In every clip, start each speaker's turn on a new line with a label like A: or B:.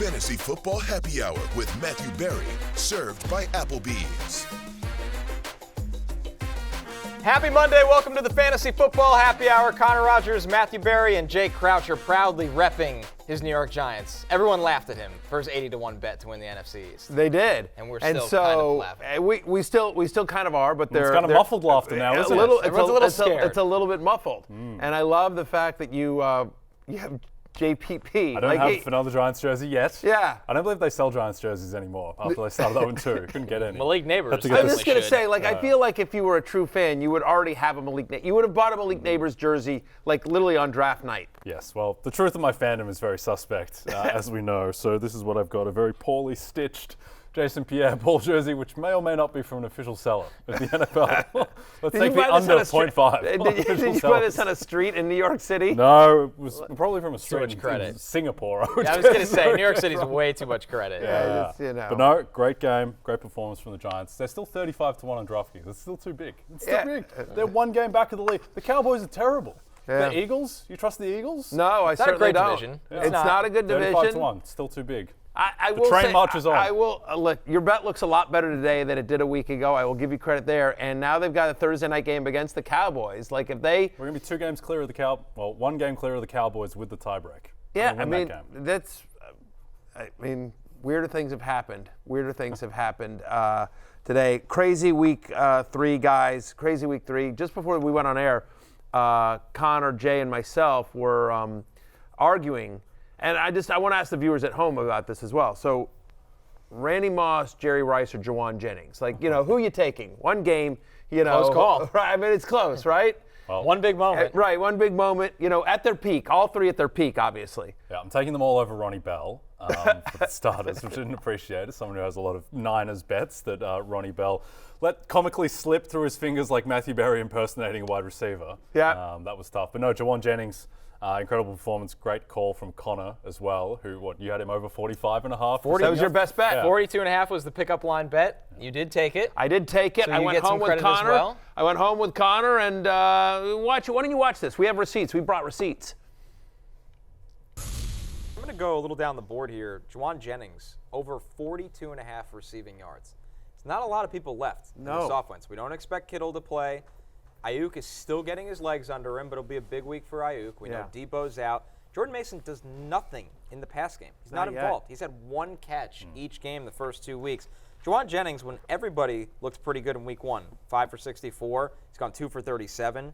A: Fantasy Football Happy Hour with Matthew Berry, served by Applebee's.
B: Happy Monday. Welcome to the Fantasy Football Happy Hour. Connor Rogers, Matthew Berry, and Jake Croucher proudly repping his New York Giants. Everyone laughed at him for his 80-1 bet to win the NFC East.
C: They did.
B: And we're still kind of laughing.
C: We still kind of are, but they're...
D: It's kind of muffled laughter now, isn't it?
B: Everyone's a little scared.
C: It's a little bit muffled. And I love the fact that you have JPP.
D: I don't have another Giants jersey yet.
C: Yeah.
D: I don't believe they sell Giants jerseys anymore after they started 0-2. Couldn't get any.
B: Malik Nabers.
C: I was just going to say, I feel like if you were a true fan, you would already have a Malik Nabers. You would have bought a Malik Nabers jersey, literally on draft night.
D: Yes, well, the truth of my fandom is very suspect, as we know. So this is what I've got, a very poorly stitched Jason Pierre-Paul jersey, which may or may may not be from an official seller of the NFL. Let's take the under 0.5.
C: Did you buy this on a street in New York City?
D: No, it was probably from a street
B: in
D: Singapore.
B: I was going to say, New York City's way too much credit.
D: Yeah. But no, great game, great performance from the Giants. They're still 35-1 on DraftKings. It's still too big. It's still big. They're one game back of the league. The Cowboys are terrible.
C: Yeah.
D: The Eagles? You trust the Eagles?
C: No, I certainly don't.
B: Division.
C: It's not a good division.
D: 35-1. Still too big.
C: The
D: train marches on.
C: I will look. Your bet looks a lot better today than it did a week ago. I will give you credit there. And now they've got a Thursday night game against the Cowboys. We're
D: gonna be 2 games clear of the one game clear of the Cowboys with the tiebreak.
C: Yeah, weirder things have happened. Today. Crazy week 3, guys. Crazy week 3. Just before we went on air, Connor, Jay, and myself were arguing. And I want to ask the viewers at home about this as well. So, Randy Moss, Jerry Rice, or Jauan Jennings? Who are you taking? One game,
B: Close call.
C: Right, I mean, it's close, right?
B: Well, one big moment.
C: Right, one big moment, at their peak. All 3 at their peak, obviously.
D: Yeah, I'm taking them all over Ronnie Bell for the starters, which I didn't appreciate. As someone who has a lot of Niners bets, that Ronnie Bell let comically slip through his fingers like Matthew Berry impersonating a wide receiver.
C: Yeah.
D: That was tough. But no, Jauan Jennings, incredible performance. Great call from Connor as well, you had him over 45.5?
C: 40, that was your best bet.
B: Yeah. 42.5 was the pickup line bet. You did take it.
C: I did take it.
B: So
C: I went home with Connor. Well. I went home with Connor and why don't you watch this? We have receipts. We brought receipts.
B: I'm going to go a little down the board here. Jauan Jennings, over 42.5 receiving yards. It's not a lot of people left in this offense. We don't expect Kittle to play. Ayuk is still getting his legs under him, but it'll be a big week for Ayuk. We know Debo's out. Jordan Mason does nothing in the pass game. He's not involved. He's had 1 catch each game the first 2 weeks. Jauan Jennings, when everybody looked pretty good in week 1, 5 for 64. He's gone 2 for 37.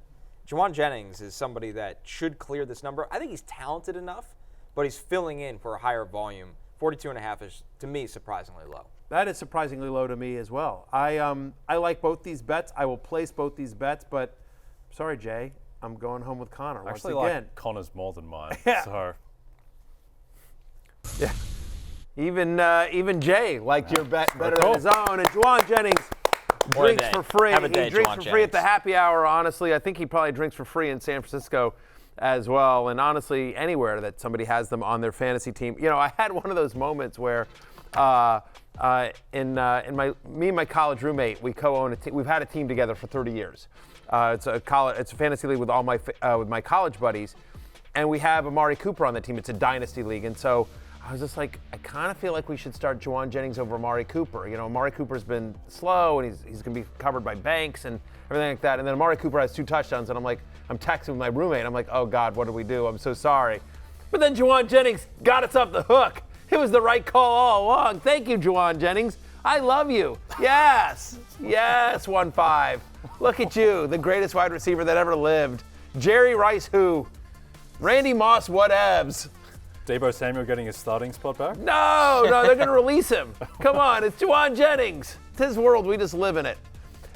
B: Jauan Jennings is somebody that should clear this number. I think he's talented enough, but he's filling in for a higher volume. 42.5 is, to me, surprisingly low.
C: That is surprisingly low to me as well. I like both these bets. I will place both these bets, but sorry, Jay, I'm going home with Connor once again.
D: I actually like Connor's more than mine.
C: Yeah.
D: So.
C: Yeah. Even Jay liked your bet better than his own. And Jauan Jennings drinks for free. He drinks for free at the happy hour. Honestly, I think he probably drinks for free in San Francisco as well. And honestly, anywhere that somebody has them on their fantasy team. I had one of those moments where me and my college roommate, we co-own a team. We've had a team together for 30 years. It's a fantasy league with all with my college buddies, and we have Amari Cooper on the team. It's a dynasty league, and so I was just like, I kind of feel like we should start Jauan Jennings over Amari Cooper. Amari Cooper's been slow, and he's going to be covered by Banks and everything like that. And then Amari Cooper has 2 touchdowns, and I'm texting with my roommate. I'm like, oh God, what did we do? I'm so sorry. But then Jauan Jennings got us off the hook. It was the right call all along. Thank you, Jauan Jennings. I love you. Yes. Yes, 1-5. Look at you, the greatest wide receiver that ever lived. Jerry Rice who? Randy Moss whatevs.
D: Debo Samuel getting his starting spot back?
C: No, they're going to release him. Come on, it's Jauan Jennings. It's his world. We just live in it.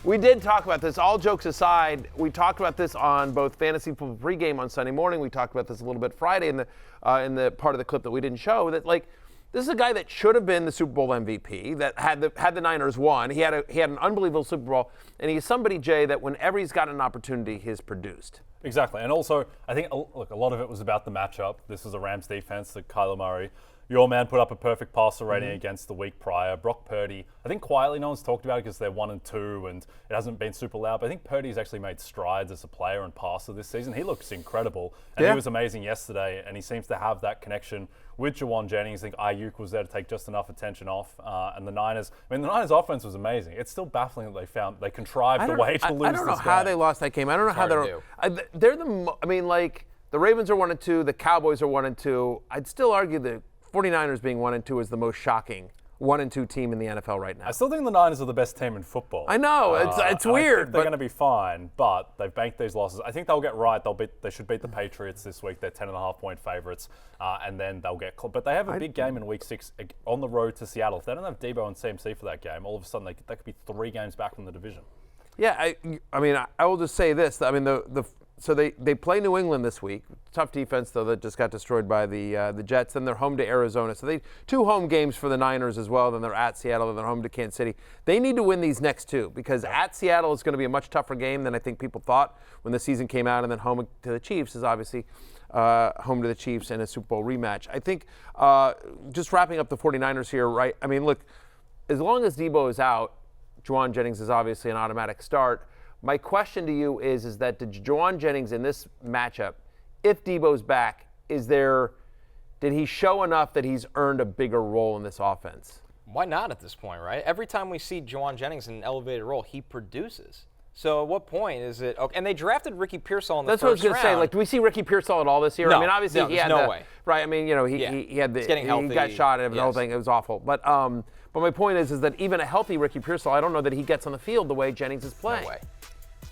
C: We did talk about this. All jokes aside, we talked about this on both Fantasy Football pregame on Sunday morning. We talked about this a little bit Friday in the part of the clip that we didn't show. That this is a guy that should have been the Super Bowl MVP. That had the Niners won. He had an unbelievable Super Bowl, and he's somebody, Jay, that whenever he's gotten an opportunity, he's produced.
D: Exactly, and also I think a lot of it was about the matchup. This is a Rams defense that Kyler Murray your man put up a perfect passer rating against the week prior. Brock Purdy, I think quietly no one's talked about it because they're 1-2 and it hasn't been super loud, but I think Purdy's actually made strides as a player and passer this season. He looks incredible, and he was amazing yesterday, and he seems to have that connection with Jauan Jennings. I think Ayuk was there to take just enough attention off, and the Niners offense was amazing. It's still baffling that they contrived the way to lose this game.
C: I don't know how they lost that game. I don't know how they're the Ravens are 1-2, the Cowboys are 1-2. I'd still argue the 49ers being 1-2 is the most shocking 1-2 team in the NFL right now.
D: I still think the Niners are the best team in football.
C: I know, it's weird.
D: I think they're going to be fine, but they've banked these losses. I think they'll get right. They should beat the Patriots this week. They're 10.5-point favorites, and then they'll get. But they have a big game in Week 6 on the road to Seattle. If they don't have Debo and CMC for that game, all of a sudden they could be 3 games back from the division.
C: Yeah, I mean, I will just say this. I mean, so they play New England this week. Tough defense, though, that just got destroyed by the Jets. Then they're home to Arizona. So they 2 home games for the Niners as well. Then they're at Seattle. Then they're home to Kansas City. They need to win these next 2 because at Seattle is going to be a much tougher game than I think people thought when the season came out. And then home to the Chiefs is obviously home to the Chiefs in a Super Bowl rematch. I think just wrapping up the 49ers here, right? I mean, look, as long as Debo is out, Jauan Jennings is obviously an automatic start. My question to you is that did Jauan Jennings in this matchup, if Debo's back, did he show enough that he's earned a bigger role in this offense?
B: Why not at this point, right? Every time we see Jauan Jennings in an elevated role, he produces. So at what point is it okay? And they drafted Ricky Pearsall in the first round.
C: That's what I was going to say. Like, do we see Ricky Pearsall at all this year?
B: No,
C: I mean, obviously he had
B: no way.
C: Right. I mean, you know, he had he got shot and the whole thing. It was awful. But my point is that even a healthy Ricky Pearsall, I don't know that he gets on the field the way Jennings is playing.
B: No way.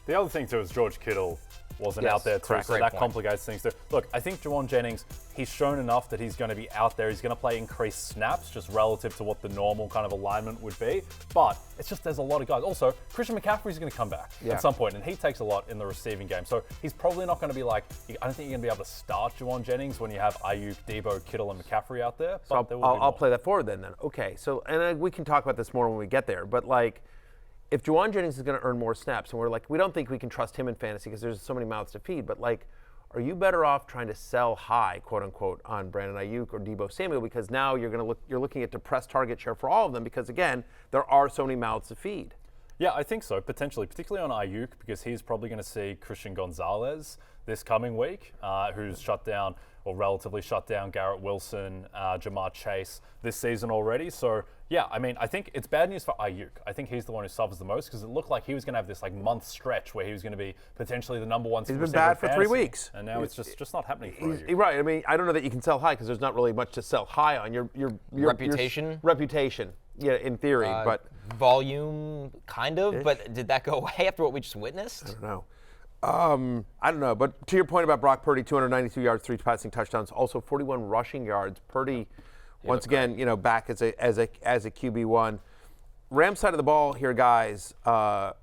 D: The other thing, too, is George Kittle wasn't out there, too,
B: correct.
D: so that complicates things, too. Look, I think Jauan Jennings, he's shown enough that he's going to be out there. He's going to play increased snaps, just relative to what the normal kind of alignment would be. But it's just there's a lot of guys. Also, Christian McCaffrey's going to come back at some point, and he takes a lot in the receiving game. So he's probably not going to be like, I don't think you're going to be able to start Jauan Jennings when you have Ayuk, Debo, Kittle, and McCaffrey out there. But
C: so I'll play that forward then. Okay, so, and we can talk about this more when we get there, but like, if Jauan Jennings is going to earn more snaps, and we're like, we don't think we can trust him in fantasy because there's so many mouths to feed, but like, are you better off trying to sell high, quote unquote, on Brandon Ayuk or Debo Samuel because now you're looking at depressed target share for all of them because again, there are so many mouths to feed.
D: Yeah, I think so, potentially, particularly on Ayuk because he's probably going to see Christian Gonzalez this coming week, who's shut down or relatively shut down Garrett Wilson, Jamar Chase this season already. So, yeah, I mean, I think it's bad news for Ayuk. I think he's the one who suffers the most because it looked like he was going to have this like month stretch where he was going to be potentially the number one.
C: He's been bad for 3 weeks,
D: and now it's just not happening for Ayuk.
C: Right. I mean, I don't know that you can sell high because there's not really much to sell high on. Your
B: reputation.
C: Reputation. Yeah, in theory, but
B: volume, kind of. But did that go away after what we just witnessed?
C: I don't know. I don't know, but to your point about Brock Purdy, 292 yards, 3 passing touchdowns, also 41 rushing yards. Purdy, once again, back as a QB1. Rams side of the ball here, guys. Kyren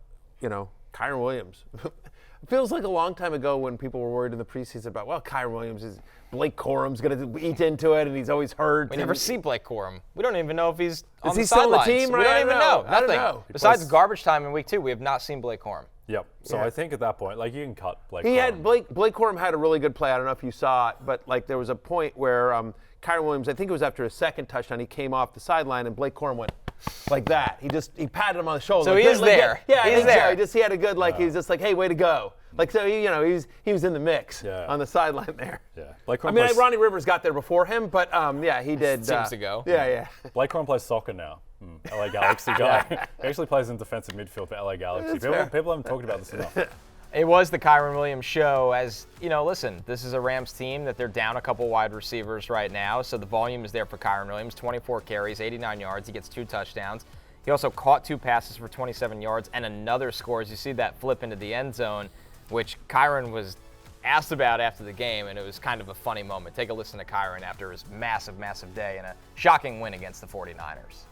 C: Williams. It feels like a long time ago when people were worried in the preseason about, well, Kyren Williams is Blake Corum's going to eat into it, and he's always hurt.
B: We never see Blake Corum. We don't even know if he's on the sidelines.
C: Is he still on the team?
B: We don't even know.
C: I don't know.
B: Besides garbage time in week 2, we have not seen Blake Corum.
D: Yep. So I think at that point, like you can cut Blake.
C: Blake Corum had a really good play. I don't know if you saw it, but like there was a point where Kyren Williams, I think it was after his second touchdown, he came off the sideline and Blake Corum went like that. He patted him on the shoulder.
B: So he is there.
C: Yeah,
B: he's there.
C: He had a good he was just like, hey, way to go. Like so, he was in the mix on the sideline there.
D: Yeah.
C: Ronnie Rivers got there before him, but he did.
B: Seems to go.
C: Yeah.
D: Blake Corum plays soccer now. LA Galaxy guy. He actually plays in defensive midfield for LA Galaxy. People haven't talked about this enough.
B: It was the Kyren Williams show. As listen, this is a Rams team that they're down a couple wide receivers right now, so the volume is there for Kyren Williams. 24 carries, 89 yards. He gets 2 touchdowns. He also caught 2 passes for 27 yards and another score. As you see that flip into the end zone, which Kyren was asked about after the game, and it was kind of a funny moment. Take a listen to Kyren after his massive, massive day and a shocking win against the 49ers.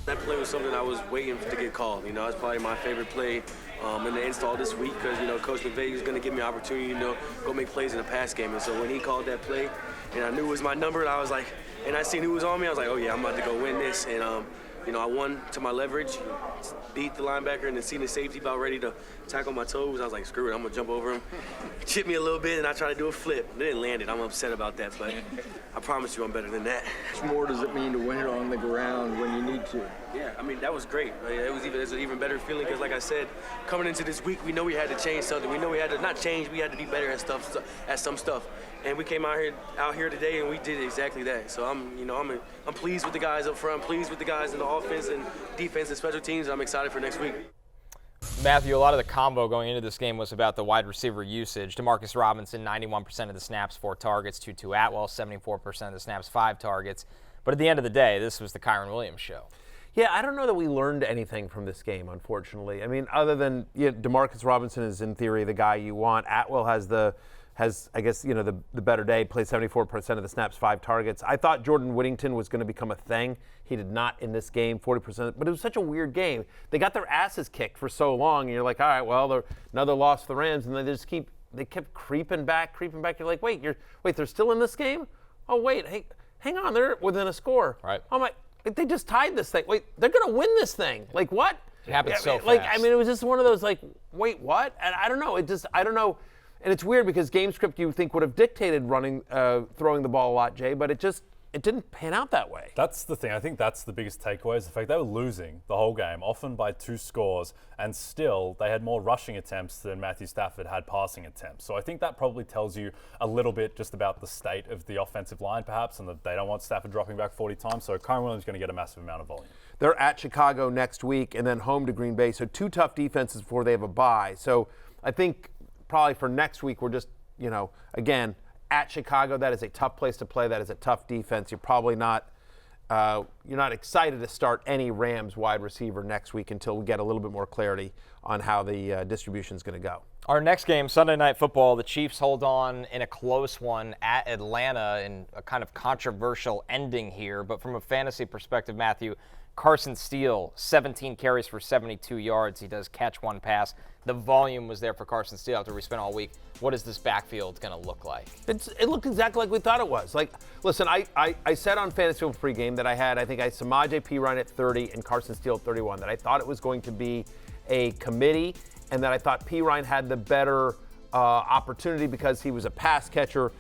E: That play was something I was waiting to get called. It's probably my favorite play in the install this week because, Coach McVay was going to give me an opportunity to go make plays in the pass game. And so when he called that play and I knew it was my number, and I was like, and I seen who was on me, I was like, oh, yeah, I'm about to go win this. And, I won to my leverage. beat the linebacker and then seen the safety about ready to tackle my toes. I was like, screw it, I'm going to jump over him. Chip me a little bit, and I tried to do a flip. It didn't land it. I'm upset about that, but I promise you I'm better than that.
F: What more does it mean to win it on the ground when you need to?
E: Yeah, I mean, that was great. It was an even better feeling because, like I said, coming into this week, we know we had to change something. We know we had to not change, we had to be better at some stuff. And we came out here today, and we did exactly that. So I'm pleased with the guys up front. I'm pleased with the guys in the offense and defense and special teams. I'm excited for next week.
B: Matthew, a lot of the combo going into this game was about the wide receiver usage. Demarcus Robinson, 91% of the snaps, 4 targets. Tutu Atwell, 74% of the snaps, 5 targets. But at the end of the day, this was the Kyren Williams show.
C: Yeah, I don't know that we learned anything from this game, unfortunately. I mean, other than Demarcus Robinson is in theory the guy you want. Atwell has I guess, the better day, played 74% of the snaps, 5 targets. I thought Jordan Whittington was going to become a thing. He did not in this game, 40%. But it was such a weird game. They got their asses kicked for so long, and you're like, all right, well, another loss for the Rams, and they kept creeping back. You're like, wait, they're still in this game? Oh, wait, hey, hang on, they're within a score.
B: Right.
C: Oh my, they just tied this thing. Wait, they're going to win this thing. Like, what?
B: It happened so fast.
C: Like, I mean, it was just one of those, like, wait, what? And I don't know. I don't know. And it's weird because game script you think would have dictated throwing the ball a lot, Jay, but it didn't pan out that way.
D: That's the thing. I think that's the biggest takeaway is the fact they were losing the whole game, often by 2 scores, and still they had more rushing attempts than Matthew Stafford had passing attempts. So I think that probably tells you a little bit just about the state of the offensive line, perhaps, and that they don't want Stafford dropping back 40 times. So Kyren Williams is going to get a massive amount of volume.
C: They're at Chicago next week and then home to Green Bay. So 2 tough defenses before they have a bye. So I think probably for next week, we're just, again, at Chicago. That is a tough place to play. That is a tough defense. You're probably not excited to start any Rams wide receiver next week until we get a little bit more clarity on how the distribution is going to go.
B: Our next game, Sunday Night Football, the Chiefs hold on in a close one at Atlanta in a kind of controversial ending here. But from a fantasy perspective, Matthew, Carson Steele, 17 carries for 72 yards. He does catch 1 pass. The volume was there for Carson Steele after we spent all week. What is this backfield going to look like?
C: It looked exactly like we thought it was. Like, listen, I said on Fantasy Football pregame that I had Samaje Perine at 30 and Carson Steele at 31, that I thought it was going to be a committee and that I thought Perine had the better opportunity because he was a pass catcher.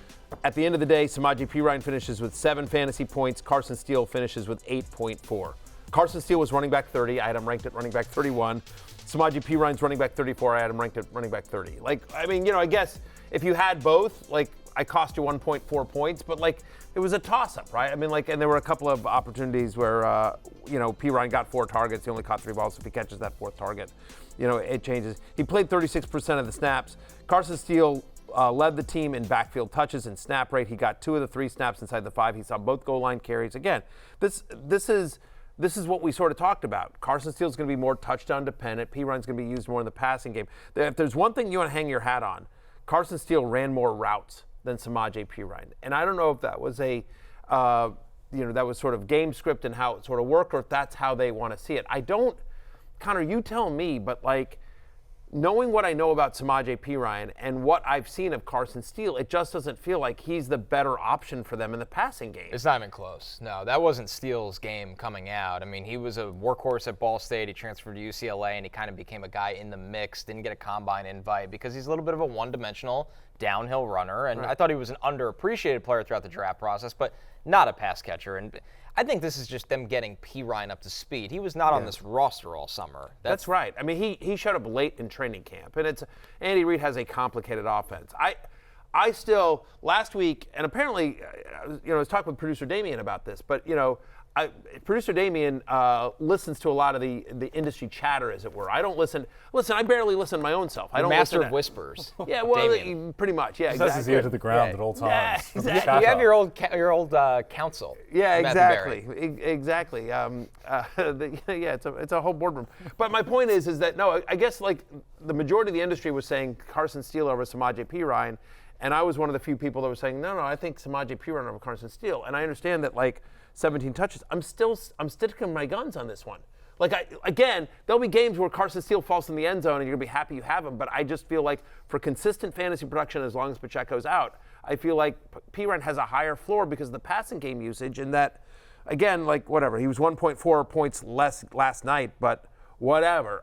C: At the end of the day, Samaje Perine finishes with 7 fantasy points. Carson Steele finishes with 8.4. Carson Steele was running back 30. I had him ranked at running back 31. Samaje Perine's running back 34. I had him ranked at running back 30. Like, I mean, I guess if you had both, like, I cost you 1.4 points, but, like, it was a toss-up, right? I mean, like, and there were a couple of opportunities where, Perine got 4 targets. He only caught 3 balls. If he catches that 4th target, it changes. He played 36% of the snaps. Carson Steele led the team in backfield touches and snap rate. He got 2 of the 3 snaps inside the 5. He saw both goal line carries. Again, this is what we sort of talked about. Carson Steele's going to be more touchdown dependent. Perine's going to be used more in the passing game. If there's one thing you want to hang your hat on, Carson Steele ran more routes than Samaje Perine. And I don't know if that was that was sort of game script and how it sort of worked, or if that's how they want to see it. Connor, you tell me, but like, knowing what I know about Samaje Perine and what I've seen of Carson Steele, it just doesn't feel like he's the better option for them in the passing game.
B: It's not even close. No, that wasn't Steele's game coming out. I mean, he was a workhorse at Ball State. He transferred to UCLA, and he kind of became a guy in the mix. Didn't get a combine invite because he's a little bit of a one-dimensional downhill runner. And right. I thought he was an underappreciated player throughout the draft process, but not a pass catcher. And I think this is just them getting Perine up to speed. He was not on this roster all summer. That's
C: right. I mean, he showed up late in training camp, and Andy Reid has a complicated offense. I still, last week, and apparently, I was talking with producer Damien about this, but, producer Damien listens to a lot of the industry chatter, as it were. I don't listen. Listen, I barely listen to my own self. I don't
B: master
C: listen
B: of whispers.
C: Yeah, well,
B: Damien.
C: Pretty much. Yeah,
D: He
C: exactly.
D: has his ear to the ground at all times.
C: Yeah, exactly.
B: You have your old counsel.
C: Yeah,
B: exactly.
C: Exactly. It's a whole boardroom. But my point is that no, I guess like the majority of the industry was saying Carson Steele over Samaje Perine, and I was one of the few people that were saying no, I think Samaje Perine over Carson Steele, and I understand that like 17 touches. I'm sticking my guns on this one. Like, again, there'll be games where Carson Steele falls in the end zone and you're going to be happy you have him, but I just feel like for consistent fantasy production, as long as Pacheco's out, I feel like Perine has a higher floor because of the passing game usage, and that, again, like, whatever, he was 1.4 points less last night, but whatever.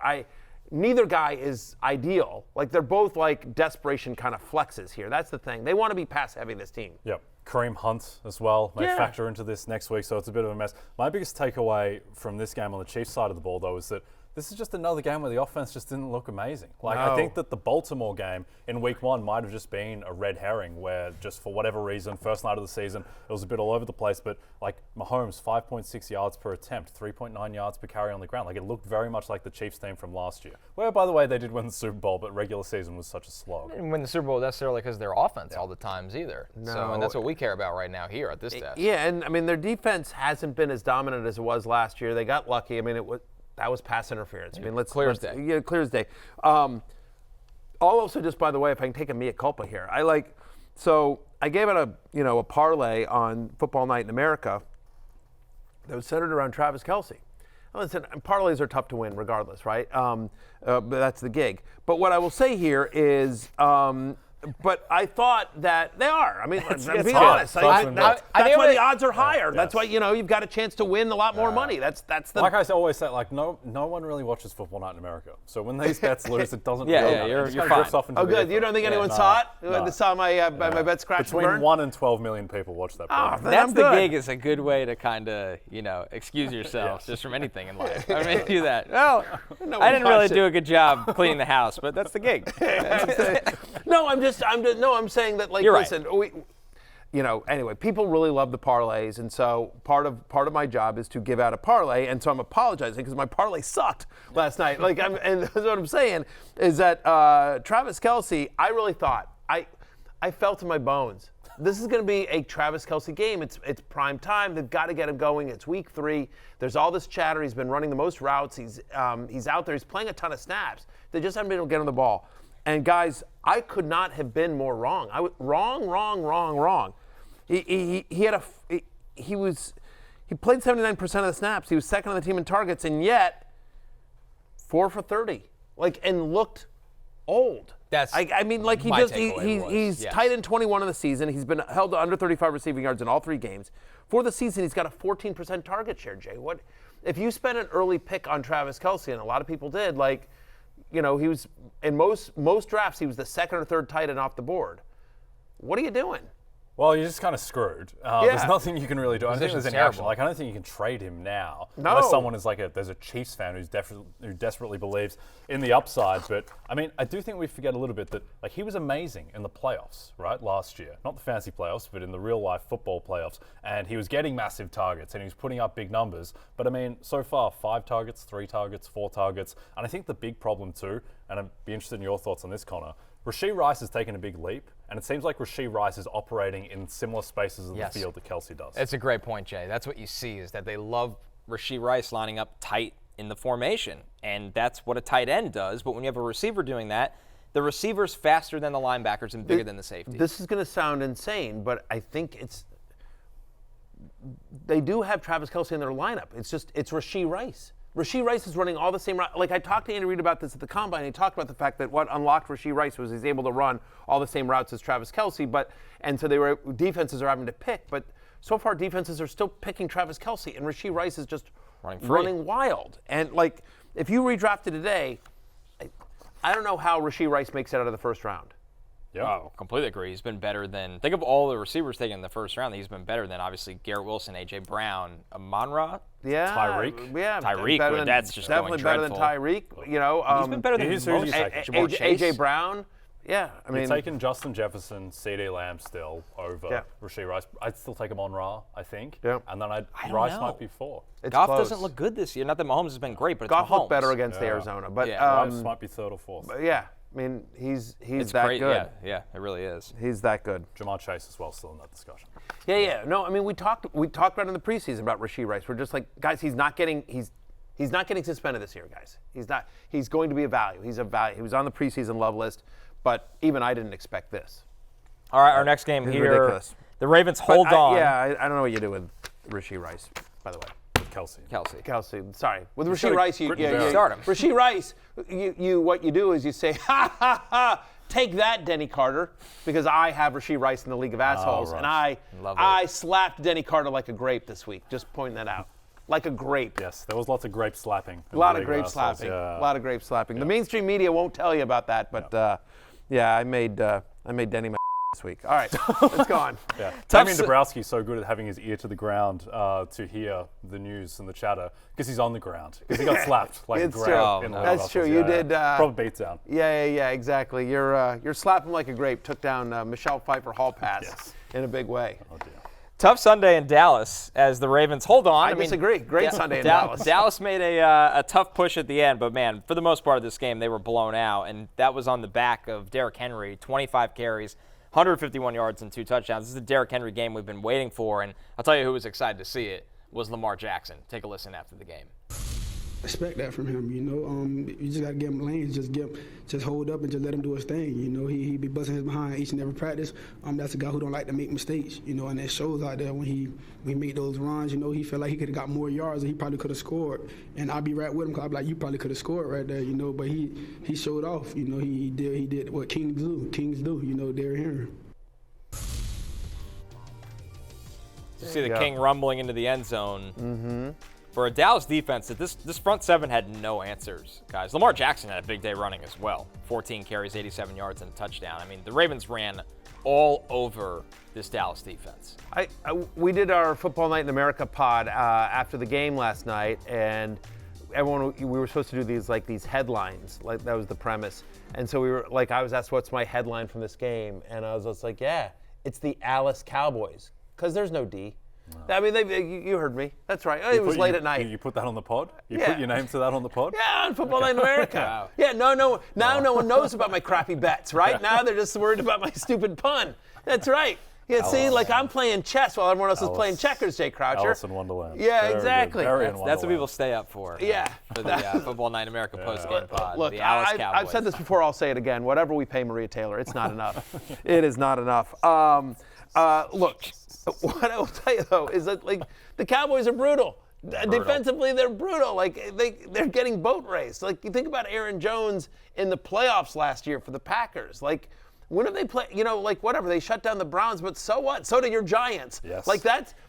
C: Neither guy is ideal. Like, they're both like desperation kind of flexes here. That's the thing. They want to be pass heavy, this team.
D: Yep. Kareem Hunt as well may factor into this next week, so it's a bit of a mess. My biggest takeaway from this game on the Chiefs side of the ball, though, is that this is just another game where the offense just didn't look amazing. Like, I think that the Baltimore game in week 1 might have just been a red herring where just for whatever reason, first night of the season, it was a bit all over the place. But like Mahomes, 5.6 yards per attempt, 3.9 yards per carry on the ground. Like, it looked very much like the Chiefs team from last year. Where, by the way, they did win the Super Bowl, but regular season was such a slog.
G: They didn't win the Super Bowl necessarily because of their offense all the times either.
C: No.
G: So, and that's what we care about right now here at this desk.
C: Yeah, and I mean, their defense hasn't been as dominant as it was last year. They got lucky. I mean, that was pass interference. I mean, clear as day. Yeah, clear as day. I'll also just, by the way, if I can take a mea culpa here, so I gave it a parlay on Football Night in America that was centered around Travis Kelce. Listen, parlays are tough to win regardless, right? But that's the gig. But what I will say here is, but I thought that they are. I mean, I'm being honest. That's why the odds are higher. That's why, you've got a chance to win a lot more money. That's the.
D: Like I always say, like, no one really watches Football Night in America. So when these bets lose, it doesn't.
B: You're fine.
C: Oh, good. You don't think anyone saw it? No. Saw my bets crash and burn?
D: Between 1 and 12 million people watch that.
B: That's the gig. Is a good way to kind of excuse yourself just from anything in life. I mean, do that. Well, I didn't really do a good job cleaning the house, but that's the gig.
C: I'm saying that, like,
B: You're
C: listen,
B: right.
C: Anyway, people really love the parlays, and so part of my job is to give out a parlay, and so I'm apologizing because my parlay sucked last night. And that's what I'm saying is that Travis Kelce, I really thought, I felt in my bones, this is going to be a Travis Kelce game. It's prime time. They've got to get him going. It's week 3. There's all this chatter. He's been running the most routes. He's out there. He's playing a ton of snaps. They just haven't been able to get him the ball. And guys, I could not have been more wrong. Wrong. He played 79% of the snaps. He was second on the team in targets, and yet 4 for 30. And looked old.
G: That's
C: he's
G: yes.
C: tight end 21 in the season. He's been held to under 35 receiving yards in all 3 games. For the season, he's got a 14% target share, Jay. What if you spent an early pick on Travis Kelce, and a lot of people did, he was in most drafts, he was the second or third tight end off the board. What are you doing?
D: Well, you're just kind of screwed. There's nothing you can really do. I don't think there's any
G: terrible.
D: action. I don't think you can trade him now.
C: No.
D: Unless someone is there's a Chiefs fan who desperately believes in the upside. But, I mean, I do think we forget a little bit that, he was amazing in the playoffs, right, last year. Not the fancy playoffs, but in the real-life football playoffs. And he was getting massive targets, and he was putting up big numbers. But, I mean, so far, 5 targets, 3 targets, 4 targets. And I think the big problem, too, and I'd be interested in your thoughts on this, Connor, Rashee Rice has taken a big leap, and it seems like Rashee Rice is operating in similar spaces of the field that Kelce does.
G: That's a great point, Jay. That's what you see is that they love
B: Rashee Rice lining up tight in the formation, and that's what a tight end does. But when you have a receiver doing that, the receiver's faster than the linebackers and bigger than the safety.
C: This is going to sound insane, but I think they do have Travis Kelce in their lineup. It's Rashee Rice. Rashee Rice is running all the same routes. I talked to Andy Reid about this at the Combine. He talked about the fact that what unlocked Rashee Rice was he's able to run all the same routes as Travis Kelce, and so defenses are having to pick. But so far, defenses are still picking Travis Kelce, and Rashee Rice is just running wild. And, if you redrafted today, I don't know how Rashee Rice makes it out of the first round.
B: Yeah. Oh, completely agree. He's been better than – think of all the receivers taken in the first round. He's been better than, obviously, Garrett Wilson, A.J. Brown, Amon-Ra.
C: Yeah.
D: Tyreek.
C: Yeah.
B: Tyreek, that's just
C: definitely
B: going
C: better
B: dreadful.
C: than Tyreek.
B: He's been better than most.
C: A.J. Brown. Yeah. I mean –
D: You're taking Justin Jefferson, C.D. Lamb still over Rashee Rice. I'd still take Amon-Ra, I think.
C: Yeah.
D: And then Rice might be 4.
B: Goff doesn't look good this year. Not that Mahomes has been great, but it's
C: Goff
B: Mahomes.
C: looked better against Arizona. But
D: Rice might be 3rd or 4th.
C: Yeah. I mean, he's
B: it's
C: that
B: great.
C: good.
B: Yeah, it really is.
C: He's that good.
D: Jamar Chase as well, still in that discussion.
C: Yeah. No, I mean, we talked about it in the preseason about Rashee Rice. We're just guys, he's not getting suspended this year, guys. He's not. He's going to be a value. He's a value. He was on the preseason love list, but even I didn't expect this.
B: All right, our next game here.
C: Ridiculous.
B: The Ravens hold on.
C: I don't know what you do with Rashee Rice, by the way.
D: Kelce.
C: Sorry. With Rashee Rice, you
B: start him.
C: Rashee Rice, what you do is you say, ha, take that, Denny Carter, because I have Rashee Rice in the League of Assholes, and I slapped Denny Carter like a grape this week. Just pointing that out. like a grape.
D: Yes, there was lots of grape slapping.
C: A lot of grape slapping. A lot of grape slapping. The mainstream media won't tell you about that, but I made Denny my this week. All right, let's go on.
D: Yeah. Damian Dabrowski's so good at having his ear to the ground to hear the news and the chatter because he's on the ground. Because he got slapped like a grape.
C: That's true. You did.
D: Proper beatdown.
C: Yeah, exactly. You're slapping like a grape. Took down Michelle Pfeiffer Hall pass in a big way.
D: Oh, dear.
B: Tough Sunday in Dallas as the Ravens hold on.
C: I disagree. Great Sunday in Dallas.
B: Dallas made a tough push at the end, but man, for the most part of this game, they were blown out, and that was on the back of Derrick Henry, 25 carries, 151 yards and 2 touchdowns. This is the Derrick Henry game we've been waiting for, and I'll tell you who was excited to see it was Lamar Jackson. Take a listen after the game.
H: Expect that from him, you just got to give him lanes, just hold up and just let him do his thing. He be busting his behind each and every practice. That's a guy who don't like to make mistakes, and it shows out there when he made those runs. He felt like he could have got more yards and he probably could have scored. And I'll be right with him because I'll be like, you probably could have scored right there, but he showed off. He did what kings do, Derrick Henry.
B: You see the King rumbling into the end zone. For a Dallas defense, that this front seven had no answers, guys. Lamar Jackson had a big day running as well. 14 carries, 87 yards, and a touchdown. I mean, the Ravens ran all over this Dallas defense.
C: We did our Football Night in America pod after the game last night, and we were supposed to do these headlines. Like that was the premise. And so I was asked, what's my headline from this game? And I was just like, yeah, it's the Alice Cowboys, because there's no D. I mean, you heard me. That's right. It was late at night.
D: You put that on the pod? You put your name to that on the pod?
C: Yeah, on Football Night in America. Wow. Yeah, no. Now no one knows about my crappy bets, right? Now they're just worried about my stupid pun. That's right. Yeah, see, I'm playing chess while everyone else is playing checkers, Jay Croucher.
D: Alice in Wonderland.
C: Yeah, very exactly.
B: That's what people stay up for.
C: Yeah.
B: For the Football Night in America post-game pod.
C: Look,
B: the Alice Cowboys.
C: I've said this before, I'll say it again. Whatever we pay Maria Taylor, it's not enough. It is not enough. Look, what I will tell you, though, is that, the Cowboys are brutal. Defensively, they're brutal. They're getting boat raced. You think about Aaron Jones in the playoffs last year for the Packers. When have they played? Whatever. They shut down the Browns, but so what? So did your Giants.
D: Yes.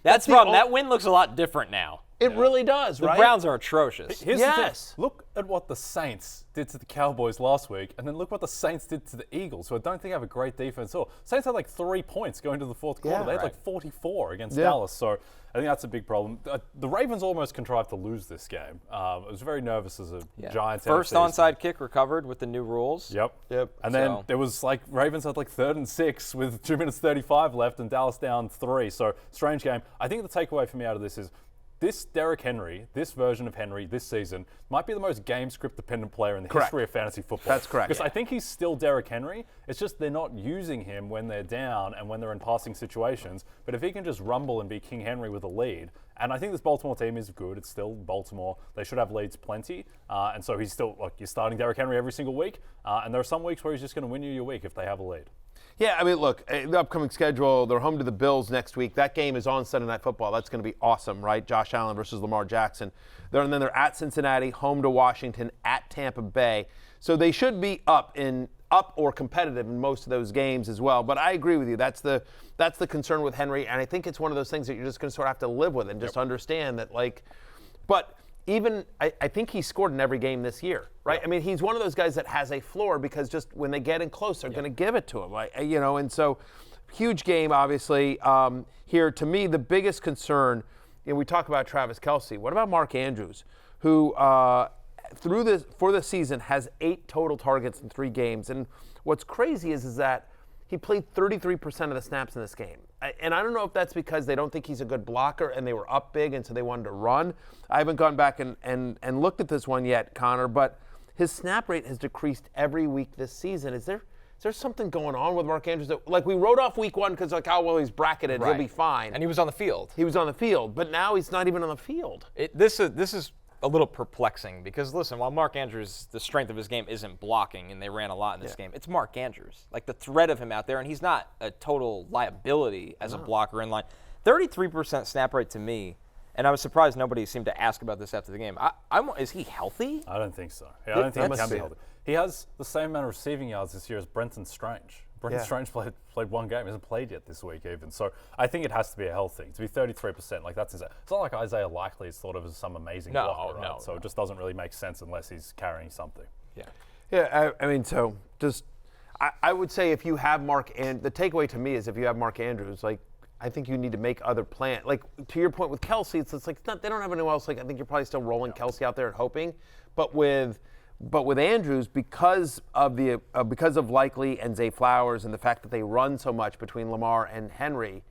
B: That's the problem. That win looks a lot different now.
C: It really does, right?
B: The Browns are atrocious.
D: Here's the thing. Look at what the Saints did to the Cowboys last week, and then look what the Saints did to the Eagles, who I don't think have a great defense at all. Saints had 3 points going to the fourth quarter. They had 44 against Dallas, so I think that's a big problem. The Ravens almost contrived to lose this game. I was very nervous as a Giants.
B: First onside kick recovered with the new rules.
D: Yep. And then there was Ravens had 3rd and 6 with 2 minutes 35 left, and Dallas down 3. So strange game. I think the takeaway for me out of this is, this Derrick Henry, this version of Henry this season, might be the most game script dependent player in the history of fantasy football.
C: That's correct.
D: Because I think he's still Derrick Henry. It's just they're not using him when they're down and when they're in passing situations. But if he can just rumble and be King Henry with a lead, and I think this Baltimore team is good. It's still Baltimore. They should have leads plenty. And so he's still, you're starting Derrick Henry every single week. And there are some weeks where he's just going to win you your week if they have a lead.
C: Yeah, I mean, look, the upcoming schedule, they're home to the Bills next week. That game is on Sunday Night Football. That's going to be awesome, right? Josh Allen versus Lamar Jackson. And then they're at Cincinnati, home to Washington, at Tampa Bay. So they should be up or competitive in most of those games as well. But I agree with you. That's the concern with Henry, and I think it's one of those things that you're just going to sort of have to live with and just understand that, but even I think he scored in every game this year, right? I mean, he's one of those guys that has a floor because just when they get in close, they're going to give it to him, and so huge game, obviously. Here, to me, the biggest concern, we talk about Travis Kelce. What about Mark Andrews, who for the season has 8 total targets in 3 games? And what's crazy is that he played 33% of the snaps in this game. And I don't know if that's because they don't think he's a good blocker and they were up big and so they wanted to run. I haven't gone back and looked at this one yet, Connor, but his snap rate has decreased every week this season. Is there something going on with Mark Andrews? We wrote off week 1 because he's bracketed, he'll be fine.
B: And he was on the field.
C: He was on the field, but now he's not even on the field.
B: This is a little perplexing because, listen, while Mark Andrews, the strength of his game isn't blocking, and they ran a lot in this game, it's Mark Andrews. The threat of him out there, and he's not a total liability as a blocker in line. 33% snap rate to me, and I was surprised nobody seemed to ask about this after the game. Is he healthy?
D: I don't think so. I don't think he can be healthy. He has the same amount of receiving yards this year as Brenton Strange, Brendan Strange played one game, hasn't played yet this week even. So I think it has to be a health thing. To be 33%, like that's insane. It's not like Isaiah Likely is thought of as some amazing blocker, right? So it just doesn't really make sense unless he's carrying something.
C: Yeah, I mean, so just I would say if you have the takeaway to me is if you have Mark Andrews, like I think you need to make other plans. Like to your point with Kelce, it's like they don't have anyone else. Like I think you're probably still rolling Kelce out there and hoping, but with Andrews, because of Likely and Zay Flowers and the fact that they run so much between Lamar and Henry,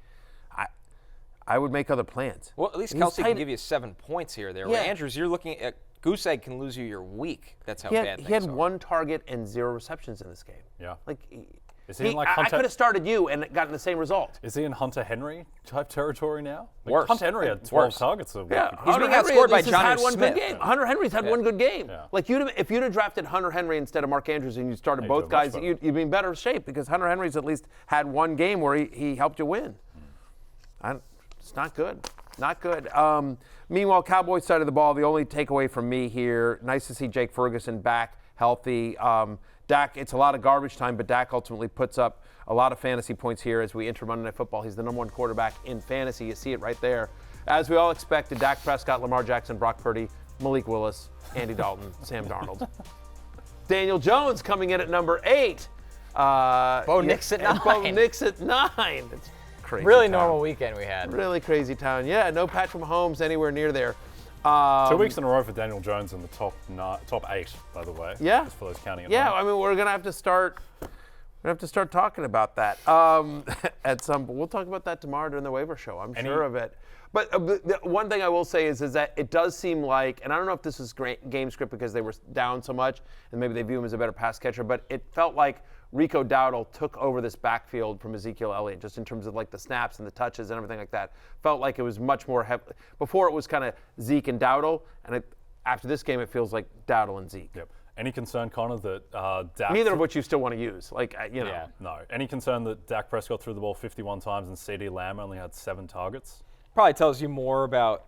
C: I would make other plans.
B: Well, at least Kelce can give you 7 points here. Where Andrews, you're looking at goose egg can lose you your week. That's how bad things are.
C: He had 1 target and 0 receptions in this game.
D: Yeah.
C: Like.
D: I
C: could have started you and gotten the same result.
D: Is he in Hunter Henry type territory now?
B: Worse.
D: Hunter Henry had 12 targets a week.
C: Yeah,
B: he's being outscored by John Smith.
C: Hunter Henry's had one good game. Yeah. Like if you'd have drafted Hunter Henry instead of Mark Andrews and you started both guys, you'd be in better shape because Hunter Henry's at least had one game where he helped you win. It's not good. Not good. Meanwhile, Cowboys side of the ball, the only takeaway from me here, nice to see Jake Ferguson back healthy. Dak, it's a lot of garbage time, but Dak ultimately puts up a lot of fantasy points here as we enter Monday Night Football. He's the #1 quarterback in fantasy. You see it right there. As we all expected, Dak Prescott, Lamar Jackson, Brock Purdy, Malik Willis, Andy Dalton, Sam Darnold. Daniel Jones coming in at number 8.
G: Bo Nix at 9.
C: Bo Nix at 9. It's crazy.
G: Really normal weekend we had.
C: Really crazy town. Yeah, no Patrick Mahomes anywhere near there.
D: 2 weeks in a row for Daniel Jones in the top 8, by the way.
C: Yeah.
D: Just for those counting.
C: I mean, we're gonna have to start talking about that at some. We'll talk about that tomorrow during the waiver show. I'm sure of it. But the one thing I will say is that it does seem like, and I don't know if this is game script because they were down so much, and maybe they view him as a better pass catcher, but it felt like Rico Dowdle took over this backfield from Ezekiel Elliott, just in terms of like the snaps and the touches and everything like that. Felt like it was much more heavy. Before it was kind of Zeke and Dowdle, and after this game it feels like Dowdle and Zeke.
D: Yep. Any concern, Connor, that Dak...
C: Neither of which you still want to use.
D: Yeah, no. Any concern that Dak Prescott threw the ball 51 times and CeeDee Lamb only had 7 targets?
B: Probably tells you more about,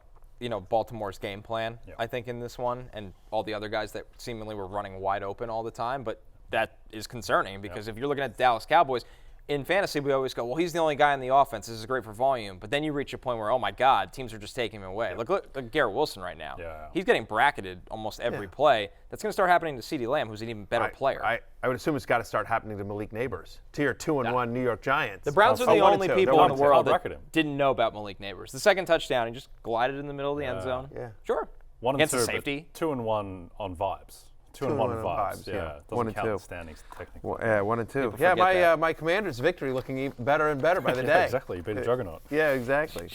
B: Baltimore's game plan, I think, in this one, and all the other guys that seemingly were running wide open all the time. But that is concerning because if you're looking at the Dallas Cowboys, in fantasy we always go, well, he's the only guy in the offense. This is great for volume. But then you reach a point where, oh, my God, teams are just taking him away. Look at Garrett Wilson right now. He's getting bracketed almost every play. That's going to start happening to CeeDee Lamb, who's an even better player.
C: I would assume it's got to start happening to Malik Nabers, to your 2-1 New York Giants.
B: The Browns are the only people in the world that didn't know about Malik Nabers. The second touchdown, he just glided in the middle of the end zone.
C: Yeah.
B: Sure.
D: 1 and
B: Against
D: 2,
B: the safety.
D: 2-1 on vibes. 2-1 on vibes. Yeah. Doesn't count the standings technically.
C: Well, 1 and 2. Yeah, my Commanders' victory looking even better and better by the day.
D: Exactly. You beat a juggernaut.
C: Yeah, exactly.